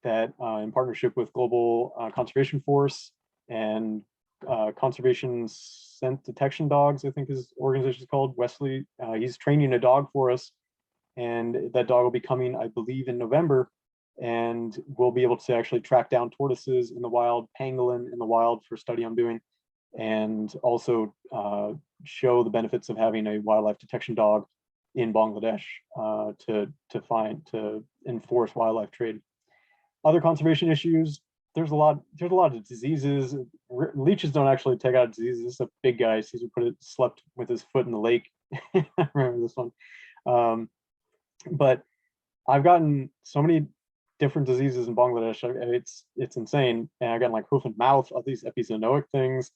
that in partnership with Global Conservation Force and Conservation Scent Detection Dogs, I think his organization is called, Wesley, he's training a dog for us, and that dog will be coming, I believe, in November, and we'll be able to actually track down tortoises in the wild, pangolin in the wild for a study I'm doing, and also show the benefits of having a wildlife detection dog in Bangladesh to enforce wildlife trade. Other conservation issues, there's a lot of diseases. Leeches don't actually take out diseases. This is a big guy. Caesar slept with his foot in the lake. I remember this one. But I've gotten so many different diseases in Bangladesh. It's insane. And I've gotten like hoof and mouth, all these epizoonotic things.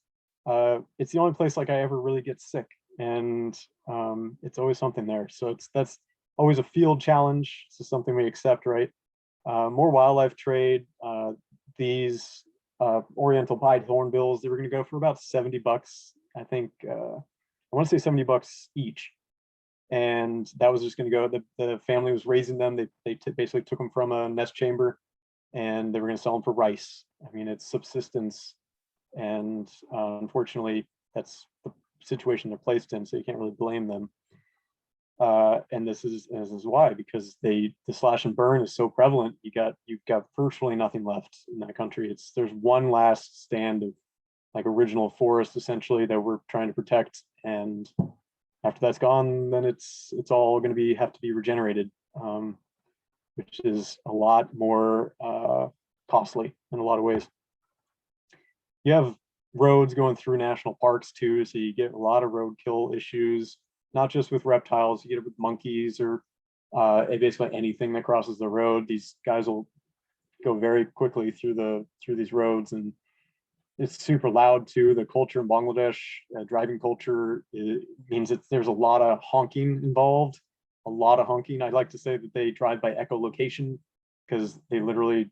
It's the only place like I ever really get sick, and it's always something there. So that's always a field challenge. So something we accept, right? More wildlife trade. These Oriental pied hornbills, they were going to go for about $70. I think I want to say $70 each, and that was just going to go. The family was raising them. They basically took them from a nest chamber, and they were going to sell them for rice. I mean, it's subsistence, and unfortunately, that's the situation they're placed in. So you can't really blame them. And this is why, because the slash and burn is so prevalent. You've got virtually nothing left in that country. There's one last stand of like original forest essentially that we're trying to protect, and after that's gone, then it's all going to have to be regenerated, which is a lot more costly in a lot of ways. You have roads going through national parks too, so you get a lot of roadkill issues. Not just with reptiles, you get it with monkeys or basically anything that crosses the road. These guys will go very quickly through these roads, and it's super loud too. The culture in Bangladesh, driving culture, means there's a lot of honking involved. A lot of honking. I like to say that they drive by echolocation, because they literally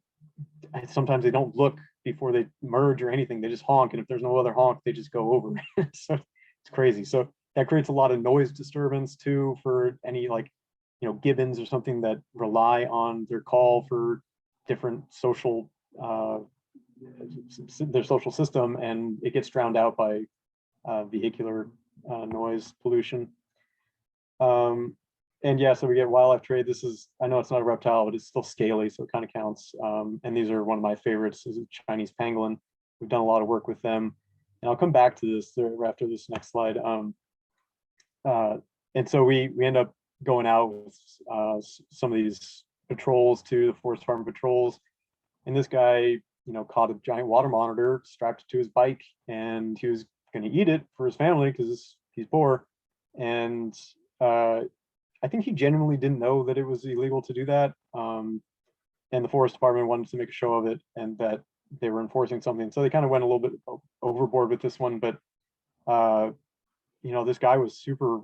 sometimes they don't look before they merge or anything. They just honk, and if there's no other honk, they just go over. So it's crazy. So that creates a lot of noise disturbance too for any gibbons or something that rely on their call for different their social system, and it gets drowned out by vehicular noise pollution. And yeah, so we get wildlife trade. I know it's not a reptile, but it's still scaly, so it kind of counts. And these are one of my favorites, is a Chinese pangolin. We've done a lot of work with them, and I'll come back to this after this next slide. And so we end up going out with some of these patrols too, the Forest Department patrols. And this guy, caught a giant water monitor, strapped it to his bike, and he was going to eat it for his family because he's poor. And I think he genuinely didn't know that it was illegal to do that. And the Forest Department wanted to make a show of it, and that they were enforcing something. So they kind of went a little bit overboard with this one, but this guy was super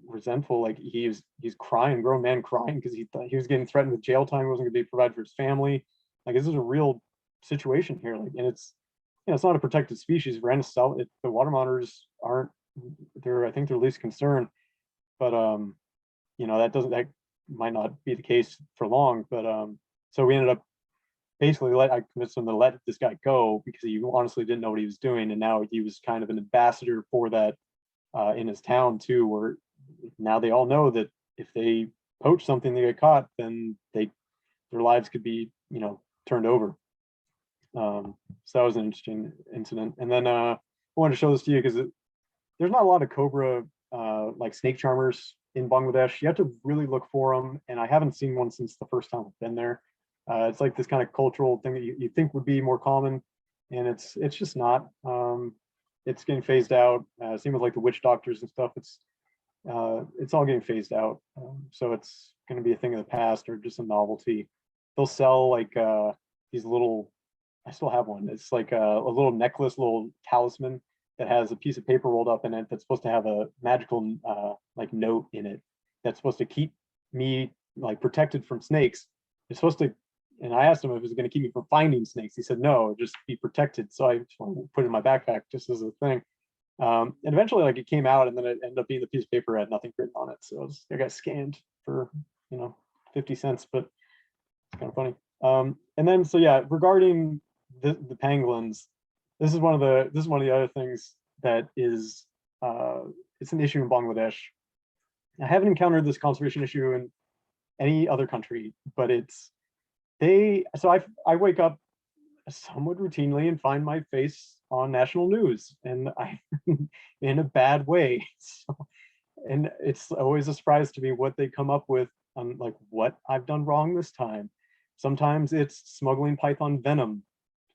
resentful. Like he's crying, grown man crying, because he thought he was getting threatened with jail time. He wasn't going to be provided for his family. Like, this is a real situation here. Like, and it's not a protected species. We're going to sell it. The water monitors aren't. I think they're least concern, but that might not be the case for long. But so we ended up basically I convinced him to let this guy go, because he honestly didn't know what he was doing, and now he was kind of an ambassador for that in his town too, where now they all know that if they poach something, they get caught, then their lives could be turned over. So that was an interesting incident. And then I wanted to show this to you because there's not a lot of cobra like snake charmers in Bangladesh. You have to really look for them, and I haven't seen one since the first time I've been there. It's like this kind of cultural thing that you think would be more common. and it's just not. It's getting phased out. Same with like the witch doctors and stuff. It's all getting phased out. So it's going to be a thing of the past or just a novelty. They'll sell like these little. I still have one. It's like a little necklace, little talisman that has a piece of paper rolled up in it that's supposed to have a magical like note in it that's supposed to keep me like protected from snakes. It's supposed to, and I asked him if it was going to keep me from finding snakes. He said no, just be protected. So I just put it in my backpack just as a thing. And eventually, like it came out, and then it ended up being the piece of paper had nothing written on it. So I got scanned for 50 cents, but it's kind of funny. And then so yeah, regarding the pangolins, this is one of the other things that is it's an issue in Bangladesh. I haven't encountered this conservation issue in any other country, but I wake up somewhat routinely and find my face on national news, and I in a bad way. So, and it's always a surprise to me what they come up with on like what I've done wrong this time. Sometimes it's smuggling python venom,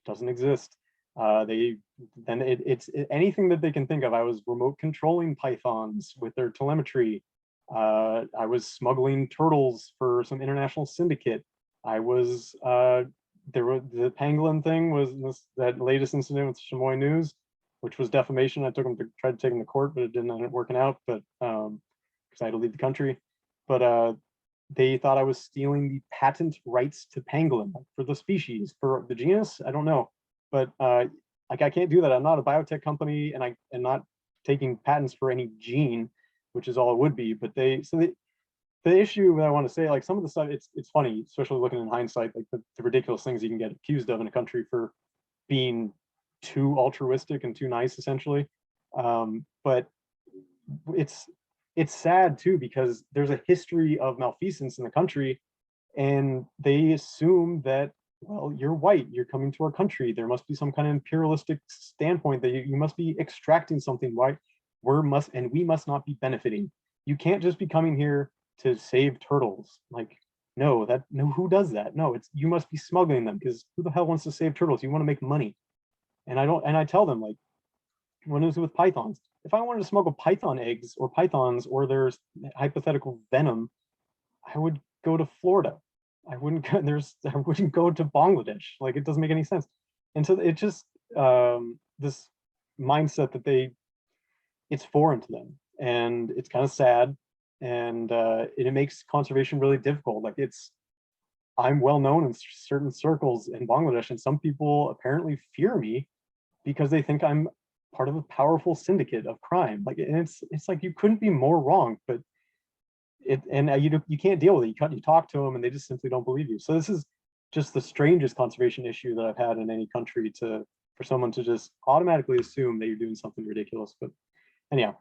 doesn't exist. It's anything that they can think of. I was remote controlling pythons with their telemetry. I was smuggling turtles for some international syndicate. I was the pangolin thing was that latest incident with Chamois News, which was defamation. I tried to take them to court, but it didn't end up working out. But because I had to leave the country, but they thought I was stealing the patent rights to pangolin for the species, for the genus. I don't know, but like I can't do that. I'm not a biotech company, and I am not taking patents for any gene, which is all it would be. But the issue that I want to say, like some of the stuff, it's funny, especially looking in hindsight, like the ridiculous things you can get accused of in a country for being too altruistic and too nice, essentially. But it's sad too, because there's a history of malfeasance in the country, and they assume that, well, you're white, you're coming to our country, there must be some kind of imperialistic standpoint that you must be extracting something, right? We must not be benefiting. You can't just be coming here to save turtles. Like, no, who does that? No, you must be smuggling them, because who the hell wants to save turtles? You want to make money. And I tell them, like, when it was with pythons, if I wanted to smuggle python eggs or pythons or there's hypothetical venom, I would go to Florida. I wouldn't go to Bangladesh. Like, it doesn't make any sense. And so it just this mindset that it's foreign to them, and it's kind of sad, and it makes conservation really difficult. Like I'm well known in certain circles in Bangladesh, and some people apparently fear me because they think I'm part of a powerful syndicate of crime. Like, and it's like you couldn't be more wrong, but you can't deal with it. You talk to them, and they just simply don't believe you. So this is just the strangest conservation issue that I've had in any country, for someone to just automatically assume that you're doing something ridiculous. But anyhow,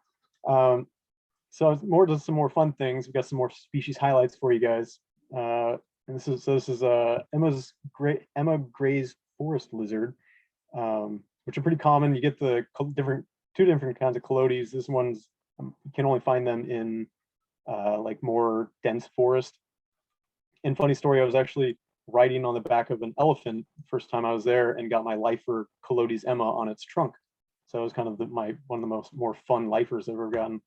so just some more fun things. We've got some more species highlights for you guys. And this is Emma Gray's forest lizard, which are pretty common. You get the two different kinds of calotes. This one's you can only find them in like more dense forest. And funny story, I was actually riding on the back of an elephant first time I was there, and got my lifer Calotes Emma on its trunk. So it was kind of one of the more fun lifers I've ever gotten.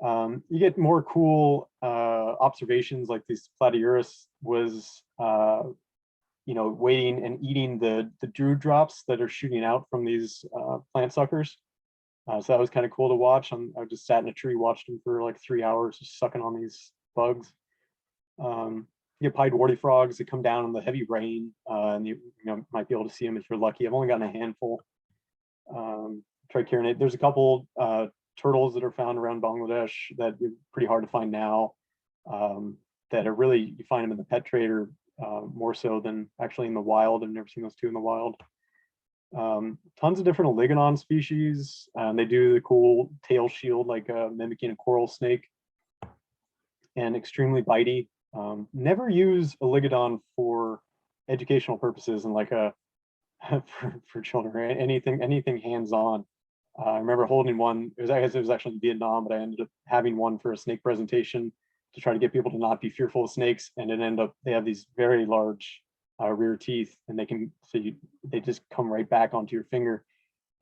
You get more cool observations, like this Platyurus was waiting and eating the dewdrops that are shooting out from these plant suckers. So that was kind of cool to watch. I just sat in a tree, watched them for like 3 hours, just sucking on these bugs. You get pied warty frogs that come down in the heavy rain, and you might be able to see them if you're lucky. I've only gotten a handful. Trichirinate. There's a couple turtles that are found around Bangladesh that are pretty hard to find now. That are really, you find them in the pet trader more so than actually in the wild. I've never seen those two in the wild. Tons of different oligodon species. They do the cool tail shield, like mimicking a coral snake, and extremely bitey. Never use oligodon for educational purposes and like for children, or anything hands-on. I remember holding one. I guess it was actually in Vietnam, but I ended up having one for a snake presentation to try to get people to not be fearful of snakes. And it ended up, they have these very large rear teeth, and they just come right back onto your finger.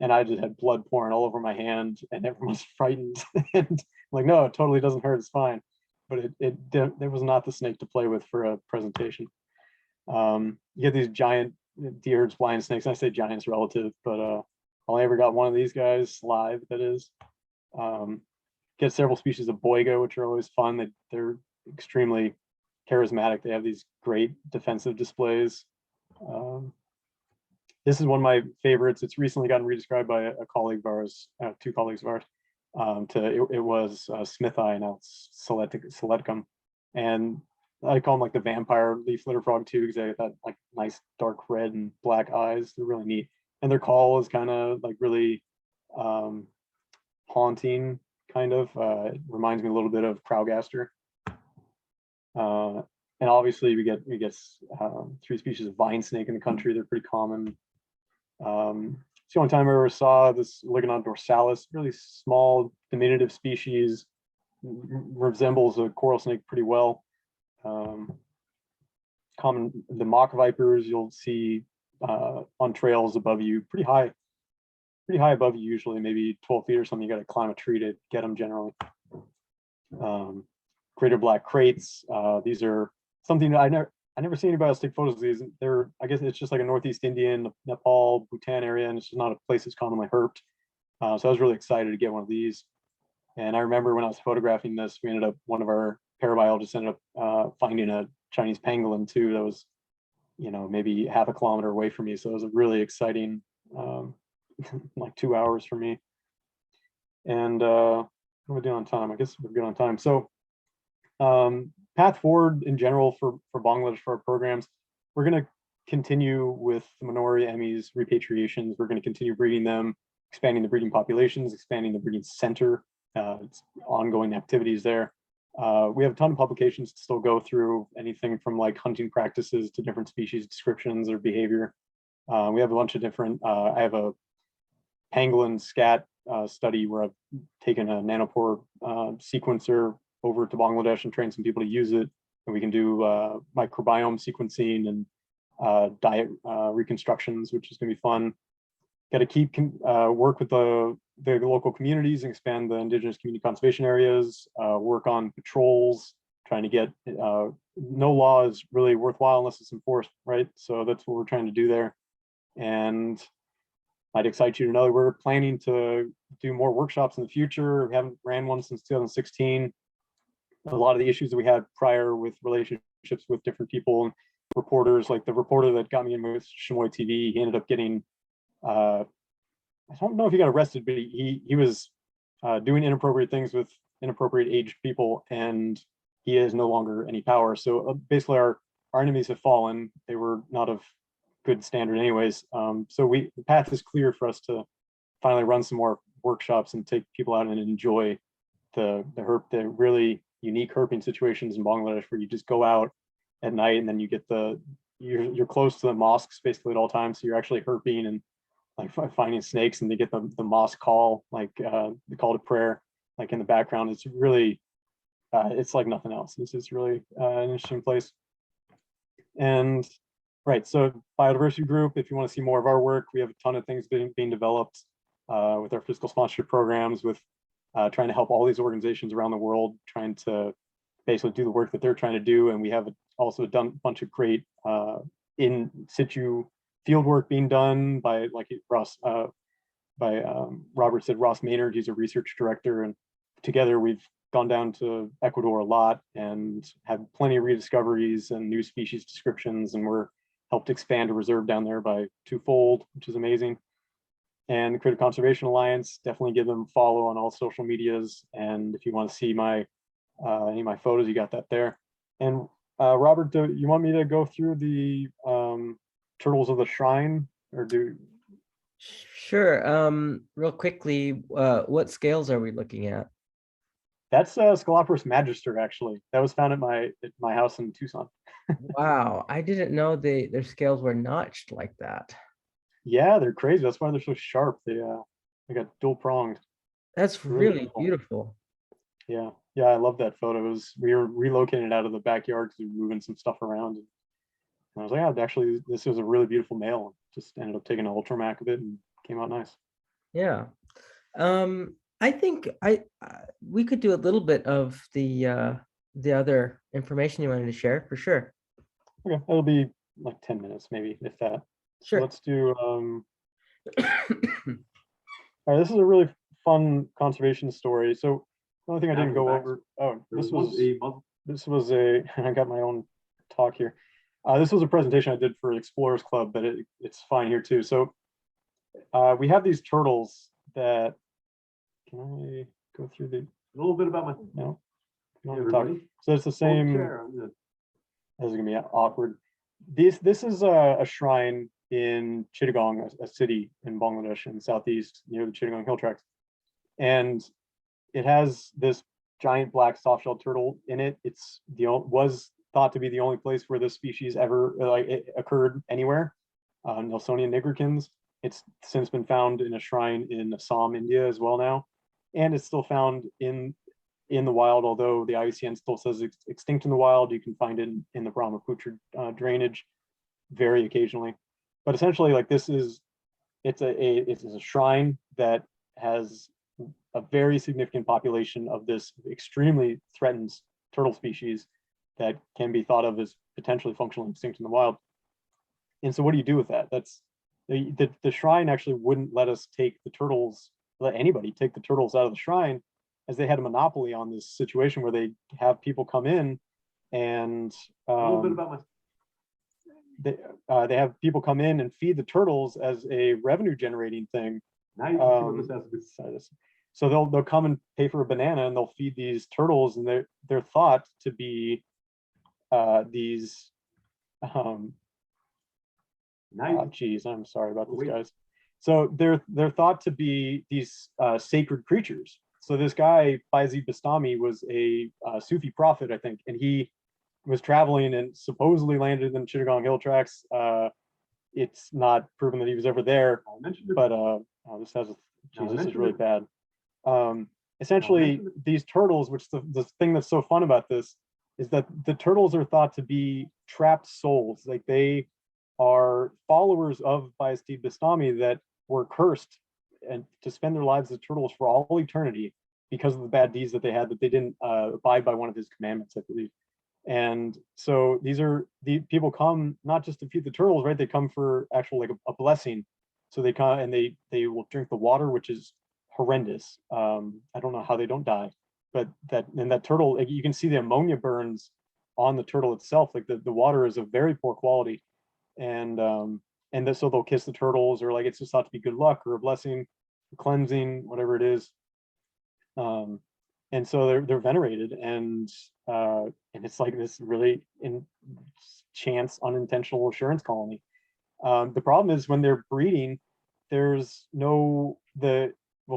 And I just had blood pouring all over my hand, and everyone's frightened. And I'm like, no, it totally doesn't hurt. It's fine. But it was not the snake to play with for a presentation. You get these giant deer blind snakes. And I say giant's relative, but I only ever got one of these guys live. That is. Get several species of boiga, which are always fun. They're extremely charismatic. They have these great defensive displays. This is one of my favorites. It's recently gotten redescribed by a colleague of ours, two colleagues of ours. It was Smithii, now it's Seleticum. And I call them like the vampire leaf litter frog too, because they have that like nice dark red and black eyes. They're really neat. And their call is kind of like really haunting, kind of. It reminds me a little bit of Crowgaster. And obviously we get 3 species of vine snake in the country. They're pretty common. It's the only time I ever saw this Ligonod dorsalis, really small, diminutive species, resembles a coral snake pretty well. Common, the mock vipers you'll see on trails above you, pretty high above you, usually maybe 12 feet or something. You got to climb a tree to get them generally. Greater black crates. These are something that I never see anybody else take photos of these. I guess it's just like a Northeast Indian, Nepal, Bhutan area, and it's just not a place that's commonly herped. So I was really excited to get one of these. And I remember when I was photographing this, one of our parabiologists ended up finding a Chinese pangolin too. That was, maybe half a kilometer away from me. So it was a really exciting, like 2 hours for me. And what are we doing on time? I guess we're good on time. So path forward in general for Bangladesh for our programs, we're going to continue with the Minori Emmys repatriations. We're going to continue breeding them, expanding the breeding populations, expanding the breeding center. It's ongoing activities there. We have a ton of publications to still go through, anything from like hunting practices to different species descriptions or behavior. We have a bunch of different, I have a pangolin scat study where I've taken a nanopore sequencer over to Bangladesh and trained some people to use it. And we can do microbiome sequencing and diet reconstructions, which is going to be fun. Got to keep work with the local communities and expand the indigenous community conservation areas, work on patrols, trying to get, no law is really worthwhile unless it's enforced, right? So that's what we're trying to do there. And I'd excite you to know that we're planning to do more workshops in the future. We haven't ran one since 2016. A lot of the issues that we had prior with relationships with different people and reporters, like the reporter that got me in with Chamois TV, he ended up getting, I don't know if he got arrested, but he was doing inappropriate things with inappropriate aged people, and he has no longer any power. So basically our enemies have fallen. They were not of good standard anyways. So the path is clear for us to finally run some more workshops and take people out and enjoy the really unique herping situations in Bangladesh, where you just go out at night and then you get you're close to the mosques basically at all times. So you're actually herping and like finding snakes, and they get the mosque call, like the call to prayer, like in the background. It's really, it's like nothing else. This is really an interesting place. And right, so biodiversity group, if you want to see more of our work, we have a ton of things being developed with our fiscal sponsorship programs, with trying to help all these organizations around the world, trying to basically do the work that they're trying to do. And we have also done a bunch of great in situ field work being done by, like Ross, Robert said, Ross Maynard. He's a research director, and together we've gone down to Ecuador a lot and had plenty of rediscoveries and new species descriptions, and we're helped expand a reserve down there by 2-fold, which is amazing. And the Critter Conservation Alliance, definitely give them a follow on all social medias. And if you want to see my any of my photos, you got that there. And Robert, do you want me to go through the turtles of the shrine, or do? Sure. Real quickly, what scales are we looking at? That's Scoloporus magister, actually. That was found at my house in Tucson. Wow, I didn't know their scales were notched like that. Yeah, they're crazy. That's why they're so sharp. They got dual pronged. That's really beautiful. Yeah, I love that photo. We were relocating it out of the backyard because we were moving some stuff around. I was like, yeah, actually, this was a really beautiful male. Just ended up taking an ultramac of it and came out nice. Yeah. I think we could do a little bit of the other information you wanted to share for sure. Okay, it'll be like 10 minutes, maybe, if that. So Sure. let's do, all right, this is a really fun conservation story. So the only thing I didn't go over, this was a, I got my own talk here. This was a presentation I did for Explorers Club, but it's fine here too. So we have these turtles that, can I go through a little bit about my, no, so it's the same, this is gonna be awkward. This is a shrine in Chittagong, a city in Bangladesh in southeast near the Chittagong Hill Tracts. And it has this giant black soft-shelled turtle in it. It's was thought to be the only place where this species ever occurred anywhere. Nelsonian nigricans. It's since been found in a shrine in Assam, India as well now. And it's still found in the wild, although the IUCN still says it's extinct in the wild. You can find it in the Brahmaputra drainage very occasionally. But essentially, like, it's a shrine that has a very significant population of this extremely threatened turtle species that can be thought of as potentially functionally extinct in the wild. And so what do you do with that? That's the shrine actually wouldn't let anybody take the turtles out of the shrine, as they had a monopoly on this situation where they have people come in and a little bit about they have people come in and feed the turtles as a revenue generating thing. So they'll come and pay for a banana and they'll feed these turtles, and they're thought to be these geez, I'm sorry about this, guys. So they're thought to be these sacred creatures. So this guy Bayezid Bastami was a Sufi prophet, I think, and he was traveling and supposedly landed in Chittagong Hill Tracts. It's not proven that he was ever there, but this is really bad. Essentially, these turtles, which the thing that's so fun about this is that the turtles are thought to be trapped souls. Like, they are followers of Bayezid Bastami that were cursed and to spend their lives as turtles for all eternity because of the bad deeds that they had, that they didn't abide by one of his commandments, I believe. And so the people come not just to feed the turtles, right? They come for actual, like, a blessing. So they come and they will drink the water, which is horrendous. I don't know how they don't die, but that turtle, like, you can see the ammonia burns on the turtle itself. Like, the water is of very poor quality, and so they'll kiss the turtles, or, like, it's just thought to be good luck or a blessing, cleansing, whatever it is. And so they're venerated, and it's like this really chance unintentional assurance colony. The problem is when they're breeding, there's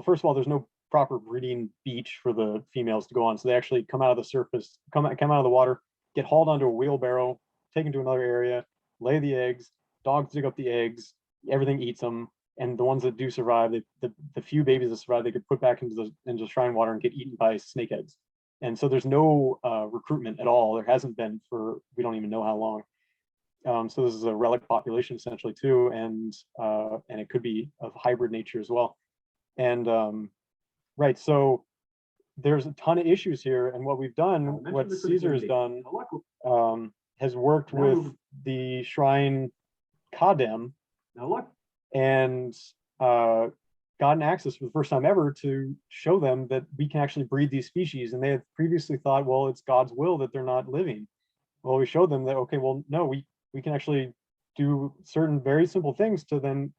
first of all, there's no proper breeding beach for the females to go on. So they actually come out of the surface, come out of the water, get hauled onto a wheelbarrow, taken to another area, lay the eggs, dogs dig up the eggs, everything eats them. And the ones that do survive, the few babies that survive, they get put back into the shrine water and get eaten by snake heads. And so there's no recruitment at all. There hasn't been for, we don't even know how long. So this is a relic population essentially too, and it could be of hybrid nature as well. And right, so there's a ton of issues here, and what we've done, what Caesar has done, has worked with the shrine Kadem, and gotten access for the first time ever to show them that we can actually breed these species. And they had previously thought, well, it's God's will that they're not living. Well, we showed them that, okay, well, no, we can actually do certain very simple things to then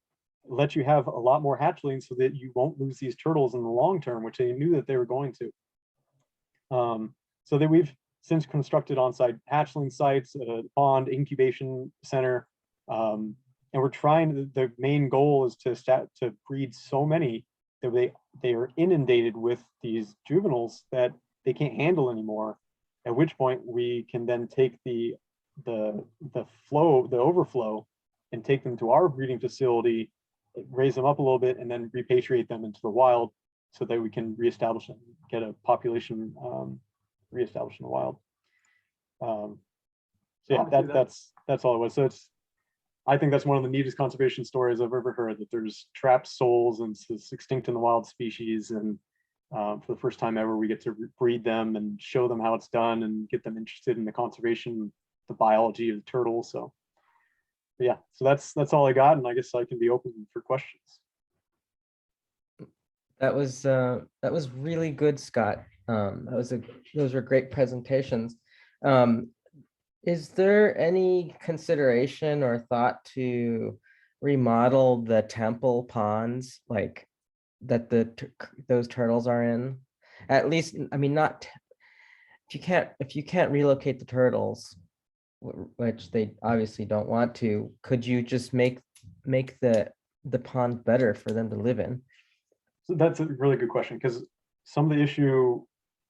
let you have a lot more hatchlings so that you won't lose these turtles in the long term, which they knew that they were going to. So that we've since constructed on-site hatchling sites, a pond incubation center, and we're trying. The main goal is to breed so many that they are inundated with these juveniles that they can't handle anymore. At which point we can then take the overflow, and take them to our breeding facility, raise them up a little bit, and then repatriate them into the wild so that we can reestablish them, get a population reestablished in the wild. So yeah, that's all it was. So I think that's one of the neatest conservation stories I've ever heard, that there's trapped souls and it's extinct in the wild species. And for the first time ever, we get to breed them and show them how it's done and get them interested in the conservation, the biology of the turtles. So yeah, so that's all I got. And I guess I can be open for questions. That was really good, Scott. Those were great presentations. Is there any consideration or thought to remodel the temple ponds like that those turtles are in? At least, I mean, not if you can't relocate the turtles, which they obviously don't want to, could you just make the pond better for them to live in? So that's a really good question, because some of the issue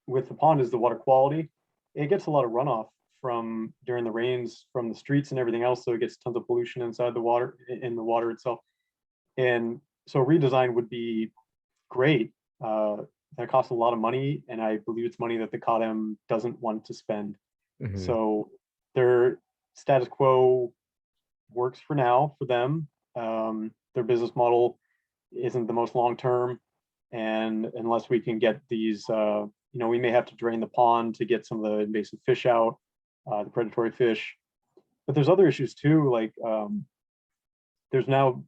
with the pond is the water quality. It gets a lot of runoff from during the rains from the streets and everything else, so it gets tons of pollution inside the water, in the water itself. And so redesign would be great. That costs a lot of money, and I believe it's money that the CODM doesn't want to spend. So their status quo works for now for them. Their business model isn't the most long term, and unless we can get these, we may have to drain the pond to get some of the invasive fish out, the predatory fish. But there's other issues too, like there's now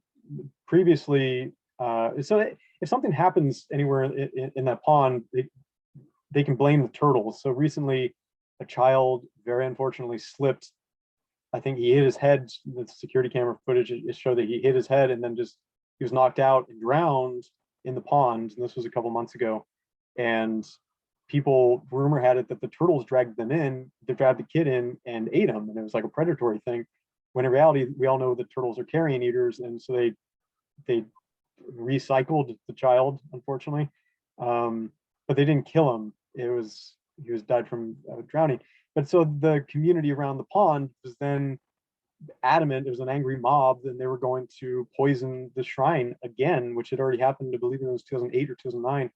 previously, so if something happens anywhere in that pond, they can blame the turtles. So recently, a child very unfortunately slipped. I think he hit his head. The security camera footage, it showed that he hit his head and then he was knocked out and drowned in the pond. And this was a couple months ago. And rumor had it that the turtles dragged the kid in and ate him. And it was like a predatory thing. When in reality, we all know that turtles are carrion eaters. And so they recycled the child, unfortunately. But they didn't kill him. He was died from drowning. But so the community around the pond was then adamant. It was an angry mob, and they were going to poison the shrine again, which had already happened. I believe it was 2008 or 2009,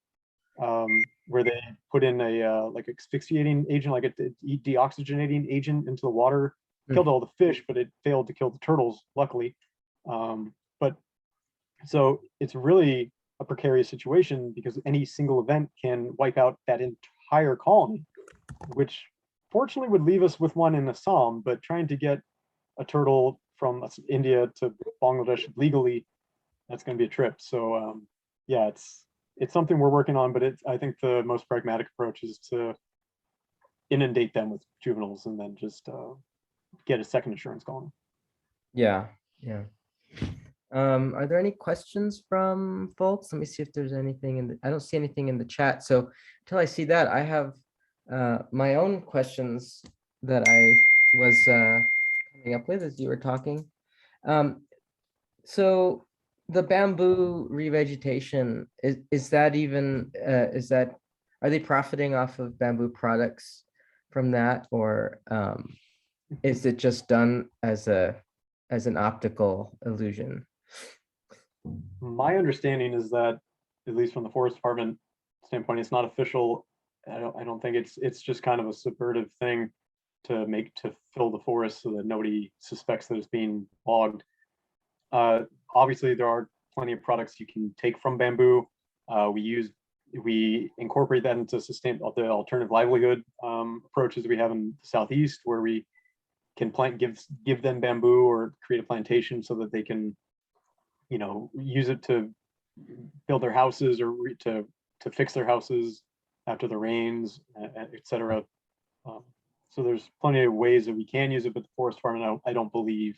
where they put in a like asphyxiating agent, like a deoxygenating agent into the water, killed all the fish, but it failed to kill the turtles, luckily. But so it's really a precarious situation, because any single event can wipe out that entire colony, which fortunately would leave us with one in Assam. But trying to get a turtle from India to Bangladesh legally, that's going to be a trip. So yeah, it's something we're working on, but I think the most pragmatic approach is to inundate them with juveniles and then just get a second insurance colony. Yeah. Are there any questions from folks? Let me see if there's anything I don't see anything in the chat. So until I see that, I have my own questions that I was coming up with as you were talking. So the bamboo revegetation, is that even, are they profiting off of bamboo products from that? Or is it just done as an optical illusion? My understanding is that, at least from the Forest Department standpoint, it's not official. I don't think it's just kind of a subvertive thing to fill the forest so that nobody suspects that it's being logged. Obviously, there are plenty of products you can take from bamboo. We incorporate that into the alternative livelihood approaches we have in the Southeast, where we can give them bamboo or create a plantation so that they can, use it to build their houses or to fix their houses after the rains, etc. So there's plenty of ways that we can use it, but the Forest Department, I don't believe,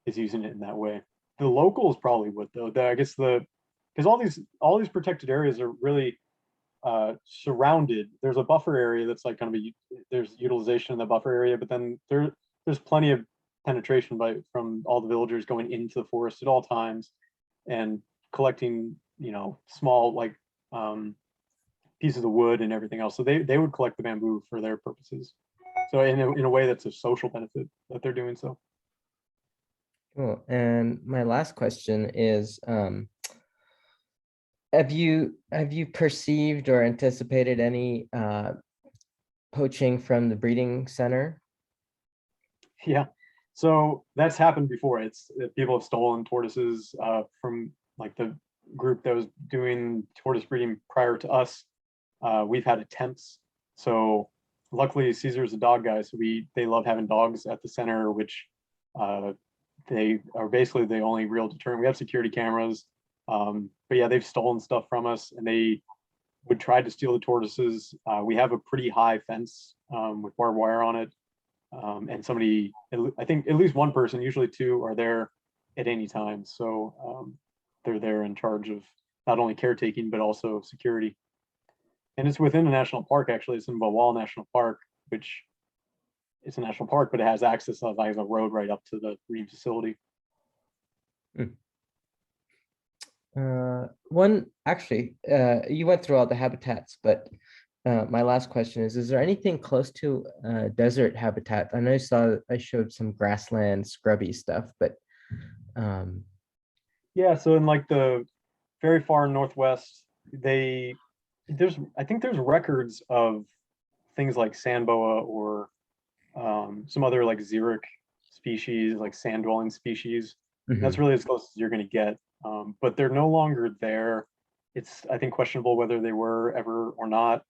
is using it in that way. The locals probably would, though. I guess because all these protected areas are really surrounded. There's a buffer area that's like kind of there's utilization in the buffer area, but then there's plenty of penetration from all the villagers going into the forest at all times and collecting, small pieces of wood and everything else. So they would collect the bamboo for their purposes. So in a way, that's a social benefit that they're doing so. Cool. And my last question is, have you perceived or anticipated any poaching from the breeding center? Yeah, so that's happened before. It's people have stolen tortoises from like the group that was doing tortoise breeding prior to us. We've had attempts. So luckily Caesar's a dog guy, so they love having dogs at the center, which uh, they are basically the only real deterrent. We have security cameras, but yeah, they've stolen stuff from us, and they would try to steal the tortoises. We have a pretty high fence with barbed wire on it. And somebody, I think at least one person, usually two, are there at any time. So they're there in charge of not only caretaking, but also security. And it's within a national park, actually. It's in Bawal National Park, which it's a national park, but it has access of like a road right up to the breeding facility. You went through all the habitats, but my last question is there anything close to desert habitat? I know I showed some grassland, scrubby stuff, but yeah, so in like the very far northwest, I think there's records of things like sand boa or some other like xeric species, like sand dwelling species. That's really as close as you're going to get. But they're no longer there. It's, I think, questionable whether they were ever or not.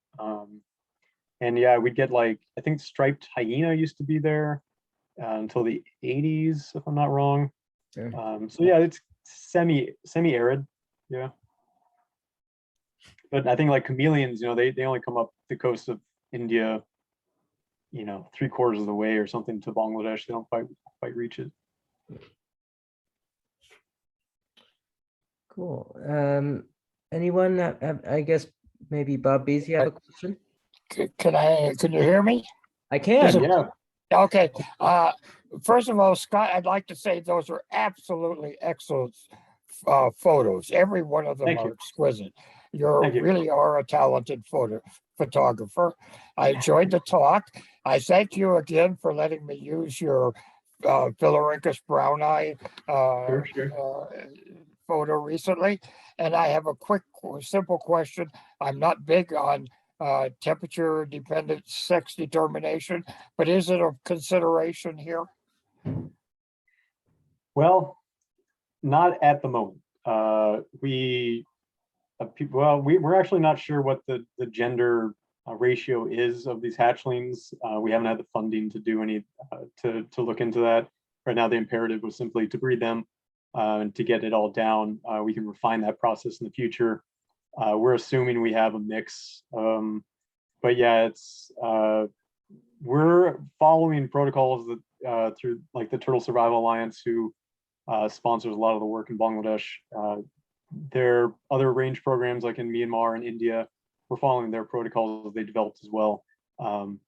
And yeah, we'd get like, I think striped hyena used to be there until the 80s, if I'm not wrong. So yeah, it's semi-arid. Yeah. But I think like chameleons, they only come up the coast of India, 3/4 of the way or something to Bangladesh. They don't quite reach it. Cool. Anyone? I guess maybe Bob Beasy have a question. Can you hear me? I can. Yeah. Okay. First of all, Scott, I'd like to say those are absolutely excellent photos. Every one of them Thank are you. exquisite. You Thank you. really are a talented photographer. I enjoyed the talk. I thank you again for letting me use your Philorhynchus brown eye photo recently. And I have a quick, simple question. I'm not big on temperature dependent sex determination, but is it a consideration here? Well, not at the moment. We're actually not sure what the gender ratio is of these hatchlings. We haven't had the funding to do any to look into that. Right now, the imperative was simply to breed them and to get it all down. We can refine that process in the future. We're assuming we have a mix, but yeah, it's we're following protocols that through like the Turtle Survival Alliance, who sponsors a lot of the work in Bangladesh. There are other range programs like in Myanmar and India. We're following their protocols they developed as well. And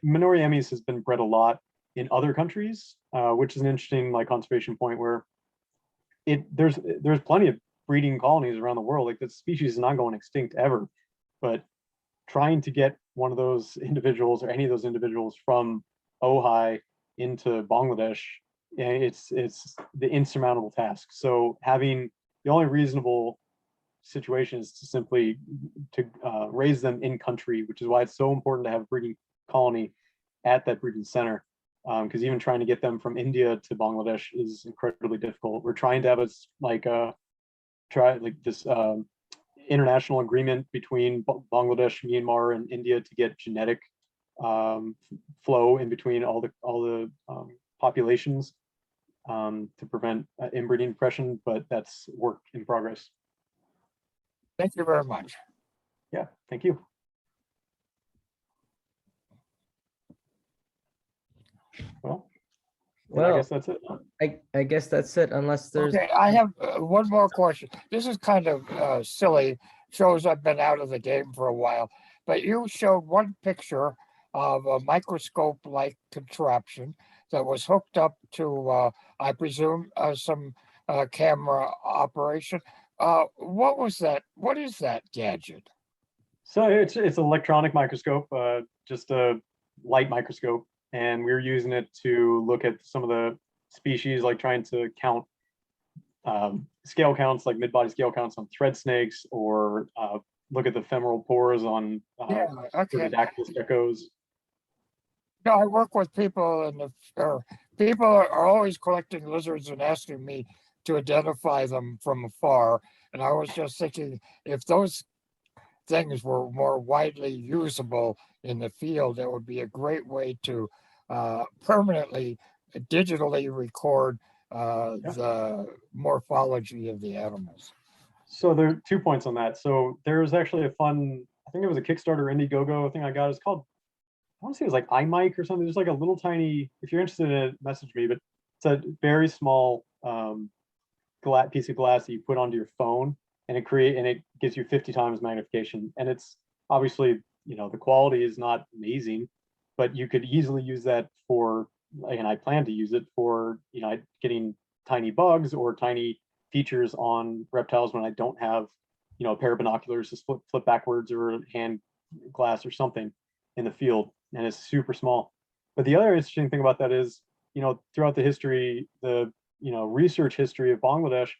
Minori Emmys has been bred a lot in other countries, which is an interesting like conservation point where there's plenty of breeding colonies around the world. Like the species is not going extinct ever, but trying to get one of those individuals or any of those individuals from Ojai into Bangladesh, it's the insurmountable task. So having the only reasonable situation is to simply raise them in country, which is why it's so important to have a breeding colony at that breeding center. Because even trying to get them from India to Bangladesh is incredibly difficult. We're trying to have this international agreement between Bangladesh, Myanmar, and India to get genetic flow in between all the populations to prevent inbreeding depression, but that's work in progress. Thank you very much. Yeah, thank you. Well, I guess that's it. I guess that's it, unless there's. Okay, I have one more question. This is kind of silly. Shows I've been out of the game for a while, but you showed one picture of a microscope-like contraption that was hooked up to, I presume, some camera operation. What was that? What is that gadget? So it's an electronic microscope, just a light microscope, and we're using it to look at some of the species, like trying to count scale counts, like mid-body scale counts on thread snakes, or look at the femoral pores on Okay. Dactylus geckos. No, I work with people and people are always collecting lizards and asking me to identify them from afar. And I was just thinking if those things were more widely usable in the field, that would be a great way to permanently digitally record Yeah. the morphology of the animals. So there are 2 points on that. So there's actually a fun, I think it was a Kickstarter Indiegogo thing I got. It's called, I want to say it was like iMic or something. There's like a little tiny, if you're interested in it, message me, but it's a very small piece of glass that you put onto your phone and it gives you 50 times magnification. And it's obviously, the quality is not amazing, but you could easily use that for, and I plan to use it for, getting tiny bugs or tiny features on reptiles when I don't have, a pair of binoculars to flip backwards or a hand glass or something in the field, and it's super small. But the other interesting thing about that is, throughout the history, the research history of Bangladesh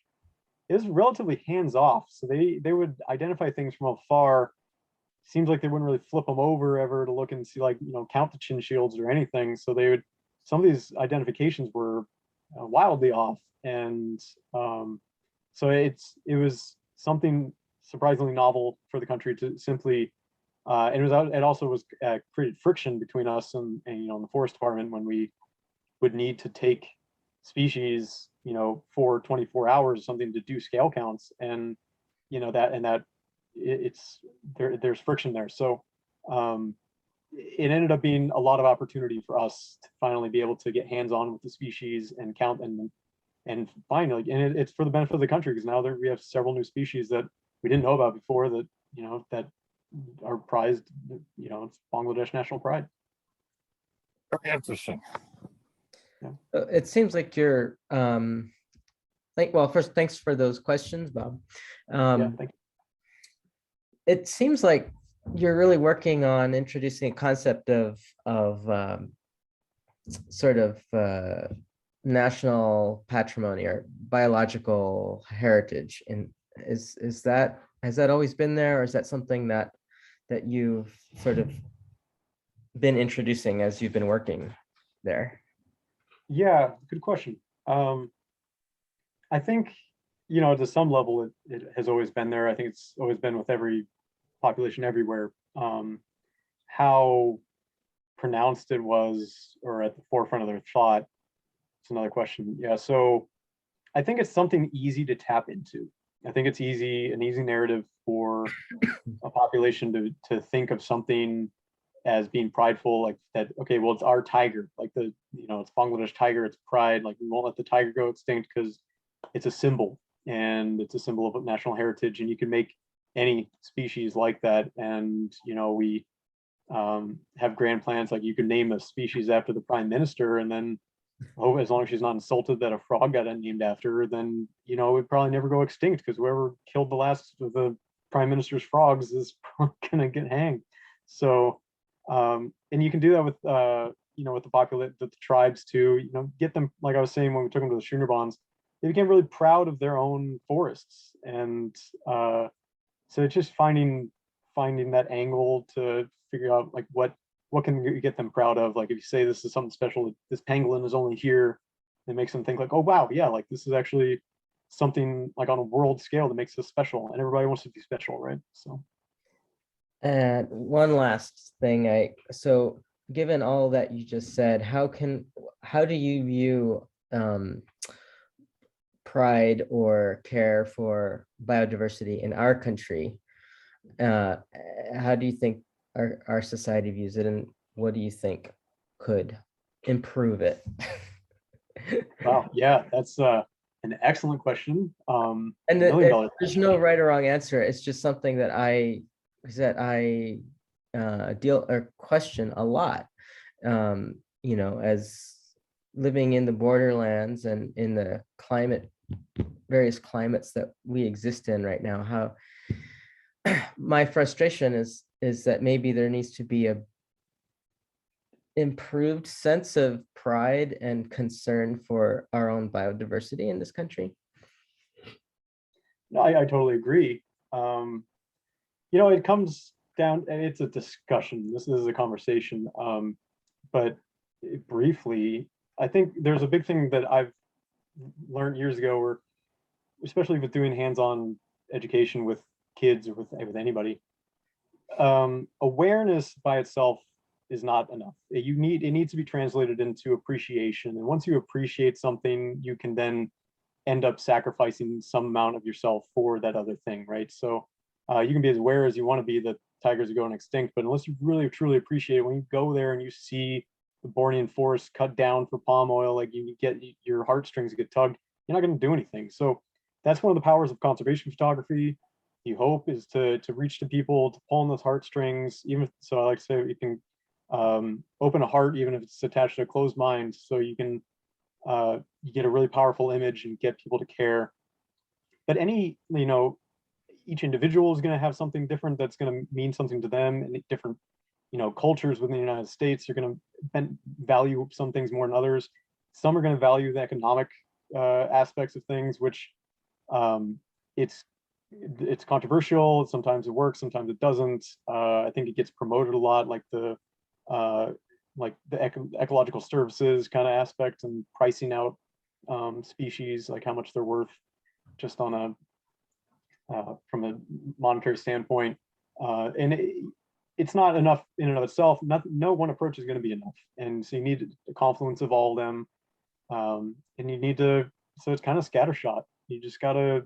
is relatively hands off. So they would identify things from afar. Seems like they wouldn't really flip them over ever to look and see, like, count the chin shields or anything. So some of these identifications were wildly off, and so it was something surprisingly novel for the country to simply and it also was created friction between us and the forest department when we would need to take species for 24 hours or something to do scale counts, and there's friction there. So it ended up being a lot of opportunity for us to finally be able to get hands-on with the species and count and finally, and it's for the benefit of the country, because now we have several new species that we didn't know about before that that are prized. It's Bangladesh national pride. Very interesting. Yeah. It seems like you're first, thanks for those questions, Bob. Yeah, thank you. It seems like you're really working on introducing a concept of sort of national patrimony or biological heritage. And has that always been there, or is that something that you've sort of been introducing as you've been working there? Yeah, good question. I think, to some level, it has always been there. I think it's always been with every population everywhere. How pronounced it was, or at the forefront of their thought, it's another question. Yeah, so I think it's something easy to tap into. I think it's an easy narrative for a population to think of something as being prideful, like that. Okay, well, it's our tiger, like it's Bangladesh tiger, it's pride. Like, we won't let the tiger go extinct because it's a symbol, and it's a symbol of national heritage, and you can make any species like that. And we have grand plans, like you can name a species after the prime minister, and then as long as she's not insulted that a frog got named after her, then it'd probably never go extinct, because whoever killed the last of the prime minister's frogs is gonna get hanged. So and you can do that with with the tribes too. Get them, like I was saying, when we took them to the Shunderbans, they became really proud of their own forests. And so it's just finding that angle to figure out, like, what can you get them proud of. Like, if you say this is something special, this pangolin is only here, it makes them think like, oh wow, yeah, like this is actually something like on a world scale that makes us special, and everybody wants to be special, right? So. And one last thing, so given all that you just said, how do you view pride or care for biodiversity in our country? How do you think our society views it, and what do you think could improve it? Wow, yeah, that's an excellent question. And there's question. no right or wrong answer. It's just something that I deal or question a lot. As living in the borderlands and in the various climates that we exist in right now, how my frustration is that maybe there needs to be a improved sense of pride and concern for our own biodiversity in this country. No, I totally agree. It comes down, and it's a discussion. This is a conversation. but briefly, I think there's a big thing that I've learned years ago, where especially with doing hands-on education with kids or with anybody, awareness by itself is not enough. It needs to be translated into appreciation. And once you appreciate something, you can then end up sacrificing some amount of yourself for that other thing, right? So you can be as aware as you want to be that tigers are going extinct, but unless you really truly appreciate it, when you go there and you see the Bornean forest cut down for palm oil, like you get your heartstrings get tugged, you're not going to do anything. So that's one of the powers of conservation photography. The hope is to reach to people, to pull on those heartstrings. Even so, I like to say you can open a heart, even if it's attached to a closed mind, so you can you get a really powerful image and get people to care. But each individual is going to have something different that's going to mean something to them, and different cultures within the United States are going to value some things more than others. Some are going to value the economic aspects of things, which it's controversial. Sometimes it works, sometimes it doesn't. I think it gets promoted a lot, like the ecological services kind of aspect, and pricing out species, like how much they're worth, just on from a monetary standpoint. And it's not enough in and of itself. No one approach is going to be enough, and so you need a confluence of all of them. And you need to, so it's kind of scattershot. You just got to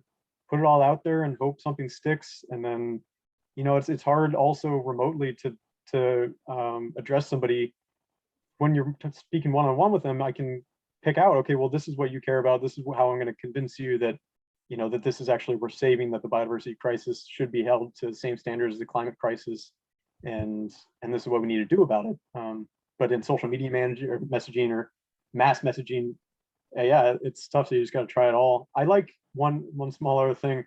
put it all out there and hope something sticks. And then it's hard also remotely to address somebody. When you're speaking one-on-one with them, I can pick out, okay, well, this is what you care about. This is how I'm going to convince you that that this is actually worth saving, that the biodiversity crisis should be held to the same standards as the climate crisis, and this is what we need to do about it. But in social media messaging or mass messaging, yeah, it's tough. So you just got to try it all. I like one small other thing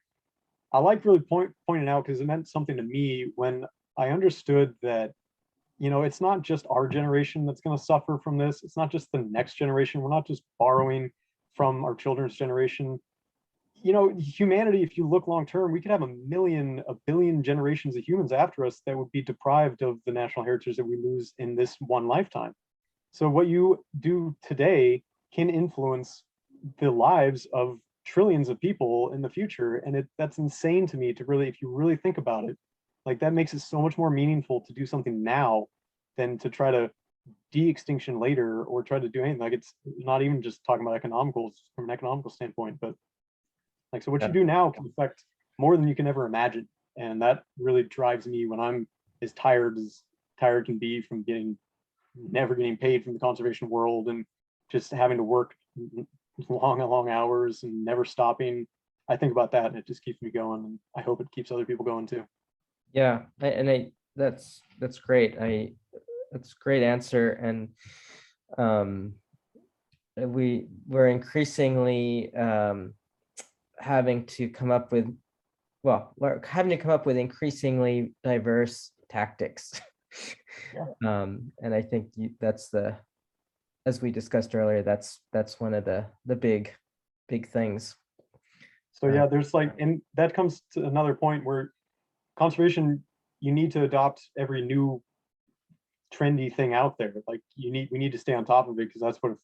I like really pointing out, because it meant something to me when I understood that it's not just our generation that's going to suffer from this. It's not just the next generation. We're not just borrowing from our children's generation. Humanity, if you look long term, we could have a billion generations of humans after us that would be deprived of the national heritage that we lose in this one lifetime. So what you do today can influence the lives of trillions of people in the future. And that's insane to me, to really, if you really think about it, like that makes it so much more meaningful to do something now than to try to de-extinction later, or try to do anything. Like, it's not even just talking about economicals from an economical standpoint, but like, so what you do now can affect more than you can ever imagine. And that really drives me when I'm as tired can be from never getting paid from the conservation world, and just having to work long hours and never stopping. I think about that and it just keeps me going, and I hope it keeps other people going too. Yeah, that's great. That's a great answer. And we're increasingly having to come up with increasingly diverse tactics. Yeah. And I think that's as we discussed earlier, that's one of the big things. So yeah, there's and that comes to another point where conservation, you need to adopt every new trendy thing out there. Like we need to stay on top of it, because that's what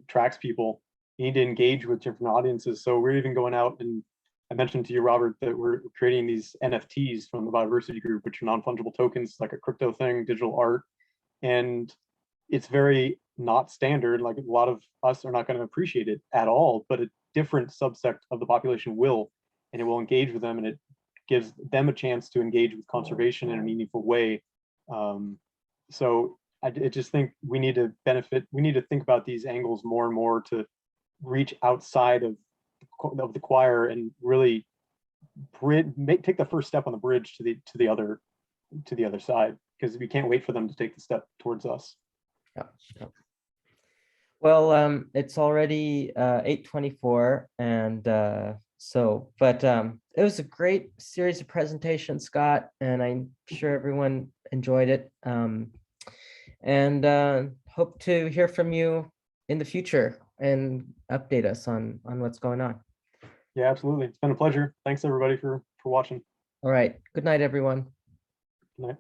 attracts people. You need to engage with different audiences. So we're even going out, and I mentioned to you, Robert, that we're creating these NFTs from the Biodiversity Group, which are non-fungible tokens, like a crypto thing, digital art. And it's very not standard. Like, a lot of us are not going to appreciate it at all, but a different subsect of the population will, and it will engage with them, and it gives them a chance to engage with conservation in a meaningful way. So I just think we need to think about these angles more and more, to reach outside of the choir and really take the first step on the bridge to the other side, because we can't wait for them to take the step towards us. Yeah. Well, it's already 8:24, and but it was a great series of presentations, Scott, and I'm sure everyone enjoyed it. And hope to hear from you in the future and update us on what's going on. Yeah, absolutely. It's been a pleasure. Thanks everybody for watching. All right. Good night, everyone. Good night.